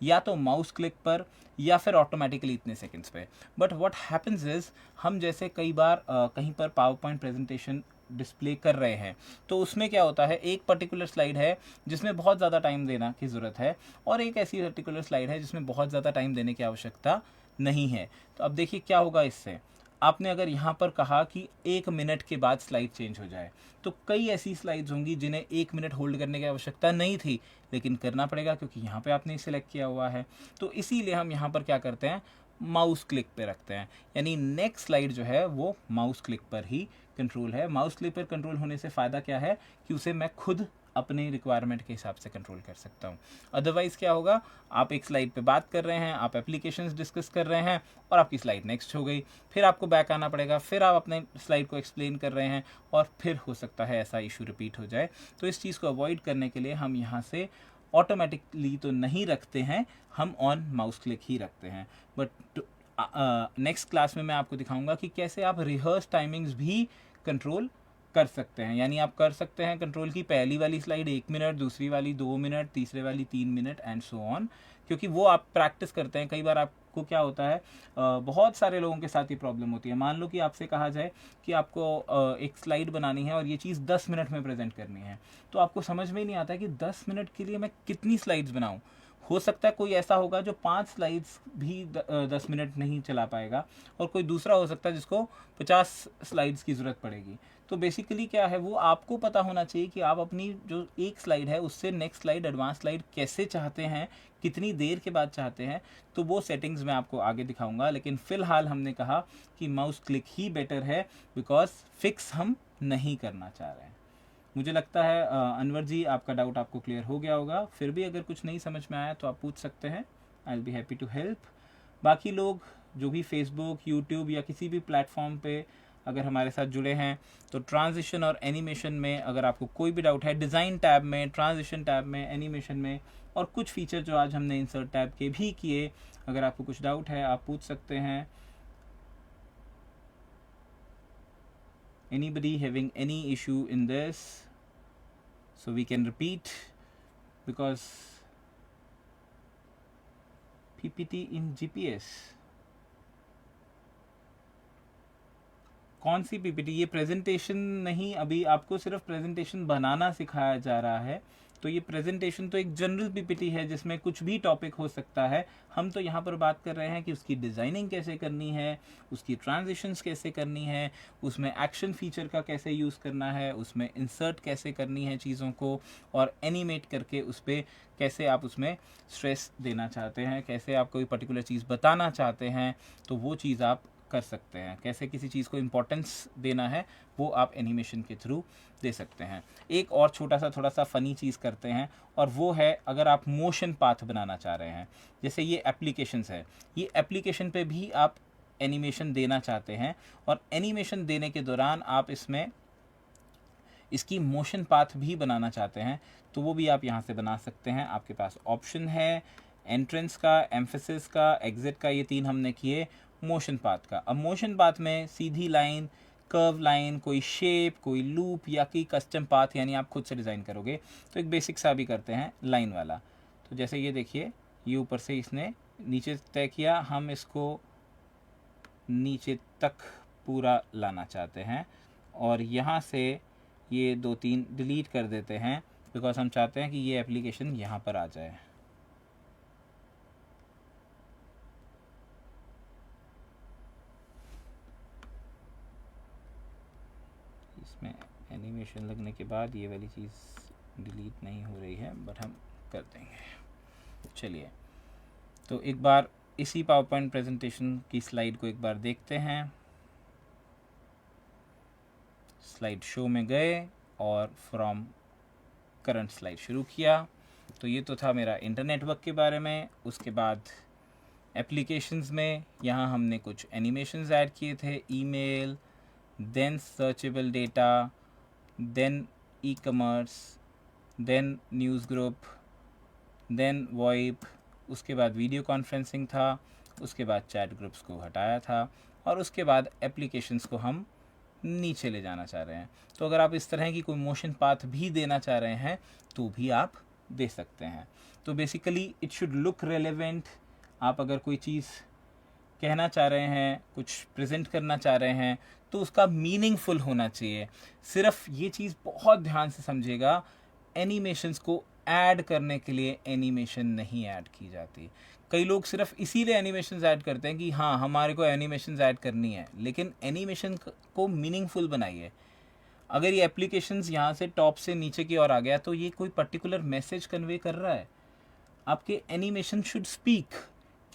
या तो माउस क्लिक पर या फिर ऑटोमेटिकली इतने सेकंड्स पे। बट व्हाट हैपेंस इज, हम जैसे कई बार कहीं पर पावर पॉइंट प्रेजेंटेशन डिस्प्ले कर रहे हैं तो उसमें क्या होता है, एक पर्टिकुलर स्लाइड है जिसमें बहुत ज़्यादा टाइम देना की ज़रूरत है और एक ऐसी पर्टिकुलर स्लाइड है जिसमें बहुत ज़्यादा टाइम देने की आवश्यकता नहीं है। तो अब देखिए क्या होगा इससे, आपने अगर यहाँ पर कहा कि 1 मिनट के बाद स्लाइड चेंज हो जाए, तो कई ऐसी स्लाइड्स होंगी जिन्हें 1 मिनट होल्ड करने की आवश्यकता नहीं थी, लेकिन करना पड़ेगा क्योंकि यहाँ पे आपने सिलेक्ट किया हुआ है। तो इसीलिए हम यहाँ पर क्या करते हैं, माउस क्लिक पे रखते हैं, यानी नेक्स्ट स्लाइड जो है वो माउस क्लिक पर ही कंट्रोल है। माउस क्लिक पर कंट्रोल होने से फ़ायदा क्या है कि उसे मैं खुद अपने रिक्वायरमेंट के हिसाब से कंट्रोल कर सकता हूँ। अदरवाइज़ क्या होगा, आप एक स्लाइड पे बात कर रहे हैं, आप एप्लीकेशंस डिस्कस कर रहे हैं और आपकी स्लाइड नेक्स्ट हो गई, फिर आपको बैक आना पड़ेगा, फिर आप अपने स्लाइड को एक्सप्लेन कर रहे हैं और फिर हो सकता है ऐसा इशू रिपीट हो जाए। तो इस चीज़ को अवॉइड करने के लिए हम यहाँ से ऑटोमेटिकली तो नहीं रखते हैं, हम ऑन माउस क्लिक ही रखते हैं। बट नेक्स्ट क्लास में मैं आपको दिखाऊंगा कि कैसे आप रिहर्स टाइमिंग्स भी कंट्रोल कर सकते हैं। यानी आप कर सकते हैं कंट्रोल की पहली वाली स्लाइड 1 मिनट, दूसरी वाली 2 मिनट, तीसरे वाली 3 मिनट एंड सो ऑन, क्योंकि वो आप प्रैक्टिस करते हैं। कई बार आपको क्या होता है, बहुत सारे लोगों के साथ ये प्रॉब्लम होती है। मान लो कि आपसे कहा जाए कि आपको एक स्लाइड बनानी है और ये चीज़ 10 मिनट में प्रेजेंट करनी है, तो आपको समझ में ही नहीं आता कि 10 मिनट के लिए मैं कितनी स्लाइड्स बनाऊँ। हो सकता है कोई ऐसा होगा जो 5 स्लाइड्स भी 10 मिनट नहीं चला पाएगा और कोई दूसरा हो सकता है जिसको 50 स्लाइड्स की ज़रूरत पड़ेगी। तो बेसिकली क्या है, वो आपको पता होना चाहिए कि आप अपनी जो एक स्लाइड है उससे नेक्स्ट स्लाइड, एडवांस स्लाइड कैसे चाहते हैं, कितनी देर के बाद चाहते हैं। तो वो सेटिंग्स मैं आपको आगे दिखाऊंगा, लेकिन फ़िलहाल हमने कहा कि माउस क्लिक ही बेटर है बिकॉज फिक्स हम नहीं करना चाह रहे हैं। मुझे लगता है अनवर जी आपका डाउट आपको क्लियर हो गया होगा। फिर भी अगर कुछ नहीं समझ में आया तो आप पूछ सकते हैं, I will be happy to help. बाकी लोग जो भी फेसबुक, यूट्यूब या किसी भी प्लेटफॉर्म पे अगर हमारे साथ जुड़े हैं, तो ट्रांजिशन और एनिमेशन में अगर आपको कोई भी डाउट है, डिज़ाइन टैब में, ट्रांजिशन टैब में, एनिमेशन में और कुछ फीचर जो आज हमने इंसर्ट टैब के भी किए, अगर आपको कुछ डाउट है आप पूछ सकते हैं। Anybody having any issue in this? So we can repeat, because PPT in GPS. कौन सी पीपीटी? ये प्रेजेंटेशन नहीं, अभी आपको सिर्फ प्रेजेंटेशन बनाना सिखाया जा रहा है। तो ये प्रेजेंटेशन तो एक जनरल पीपीटी है जिसमें कुछ भी टॉपिक हो सकता है। हम तो यहाँ पर बात कर रहे हैं कि उसकी डिज़ाइनिंग कैसे करनी है, उसकी ट्रांजिशंस कैसे करनी है, उसमें एक्शन फीचर का कैसे यूज़ करना है, उसमें इंसर्ट कैसे करनी है चीज़ों को, और एनिमेट करके उस पर कैसे आप उसमें स्ट्रेस देना चाहते हैं, कैसे आप कोई पर्टिकुलर चीज़ बताना चाहते हैं तो वो चीज़ आप कर सकते हैं, कैसे किसी चीज़ को इम्पोर्टेंस देना है वो आप एनिमेशन के थ्रू दे सकते हैं। एक और छोटा सा थोड़ा सा फ़नी चीज़ करते हैं, और वो है अगर आप मोशन पाथ बनाना चाह रहे हैं, जैसे ये एप्लीकेशंस है, ये एप्लीकेशन पे भी आप एनिमेशन देना चाहते हैं, और एनिमेशन देने के दौरान आप इसमें इसकी मोशन पाथ भी बनाना चाहते हैं तो वो भी आप यहाँ से बना सकते हैं। आपके पास ऑप्शन है एंट्रेंस का, एम्फेसिस का, एग्जिट का, ये 3 हमने किए। मोशन पाथ का, अब मोशन पाथ में सीधी लाइन, कर्व लाइन, कोई शेप, कोई लूप या कि कस्टम पाथ, यानी आप खुद से डिज़ाइन करोगे। तो एक बेसिक सा भी करते हैं लाइन वाला। तो जैसे ये देखिए, ये ऊपर से इसने नीचे तय किया, हम इसको नीचे तक पूरा लाना चाहते हैं, और यहाँ से ये 2-3 डिलीट कर देते हैं बिकॉज हम चाहते हैं कि ये एप्लीकेशन यहाँ पर आ जाए। इसमें एनिमेशन लगने के बाद ये वाली चीज़ डिलीट नहीं हो रही है, बट हम कर देंगे। चलिए, तो एक बार इसी पावर पॉइंट प्रेजेंटेशन की स्लाइड को एक बार देखते हैं। स्लाइड शो में गए और फ्रॉम करंट स्लाइड शुरू किया। तो ये तो था मेरा इंटरनेटवर्क के बारे में। उसके बाद एप्लीकेशंस में यहाँ हमने कुछ एनिमेशंस ऐड किए थे, email, then searchable data, then ecommerce, then news group, then VoIP, उसके बाद वीडियो कॉन्फ्रेंसिंग था, उसके बाद चैट ग्रुप्स को हटाया था, और उसके बाद एप्लीकेशंस को हम नीचे ले जाना चाह रहे हैं। तो अगर आप इस तरह की कोई मोशन पाथ भी देना चाह रहे हैं तो भी आप दे सकते हैं। तो basically it should look relevant. आप अगर कोई चीज़ कहना चाह रहे हैं, कुछ प्रेजेंट करना चाह रहे हैं, तो उसका मीनिंगफुल होना चाहिए। सिर्फ ये चीज़ बहुत ध्यान से समझिएगा, एनिमेशंस को ऐड करने के लिए एनिमेशन नहीं ऐड की जाती। कई लोग सिर्फ इसीलिए एनिमेशंस ऐड करते हैं कि हाँ हमारे को एनिमेशंस ऐड करनी है, लेकिन एनिमेशन को मीनिंगफुल बनाइए। अगर ये एप्लीकेशंस यहाँ से टॉप से नीचे की ओर आ गया तो ये कोई पर्टिकुलर मैसेज कन्वे कर रहा है। आपके एनिमेशन शुड स्पीक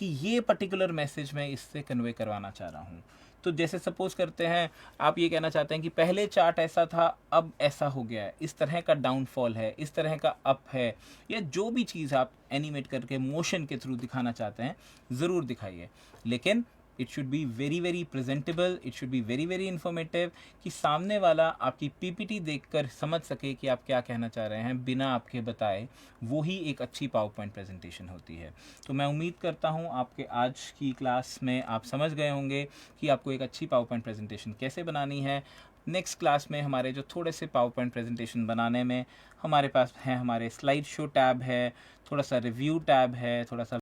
कि ये पर्टिकुलर मैसेज मैं इससे कन्वे करवाना चाह रहा हूँ। तो जैसे सपोज करते हैं आप ये कहना चाहते हैं कि पहले चार्ट ऐसा था अब ऐसा हो गया है, इस तरह का डाउनफॉल है, इस तरह का अप है, या जो भी चीज़ आप एनिमेट करके मोशन के थ्रू दिखाना चाहते हैं ज़रूर दिखाइए। लेकिन it should be very very presentable, it should be very very informative, कि सामने वाला आपकी पीपीटी देखकर समझ सके कि आप क्या कहना चाह रहे हैं बिना आपके बताए। वो ही एक अच्छी पावर पॉइंट प्रेजेंटेशन होती है। तो मैं उम्मीद करता हूँ आपके आज की क्लास में आप समझ गए होंगे कि आपको एक अच्छी पावर पॉइंट प्रेजेंटेशन कैसे बनानी है। नेक्स्ट क्लास में हमारे जो थोड़े से पावर पॉइंट प्रेजेंटेशन बनाने में हमारे पास है, हमारे स्लाइड शो टैब है, थोड़ा सा रिव्यू टैब है, थोड़ा सा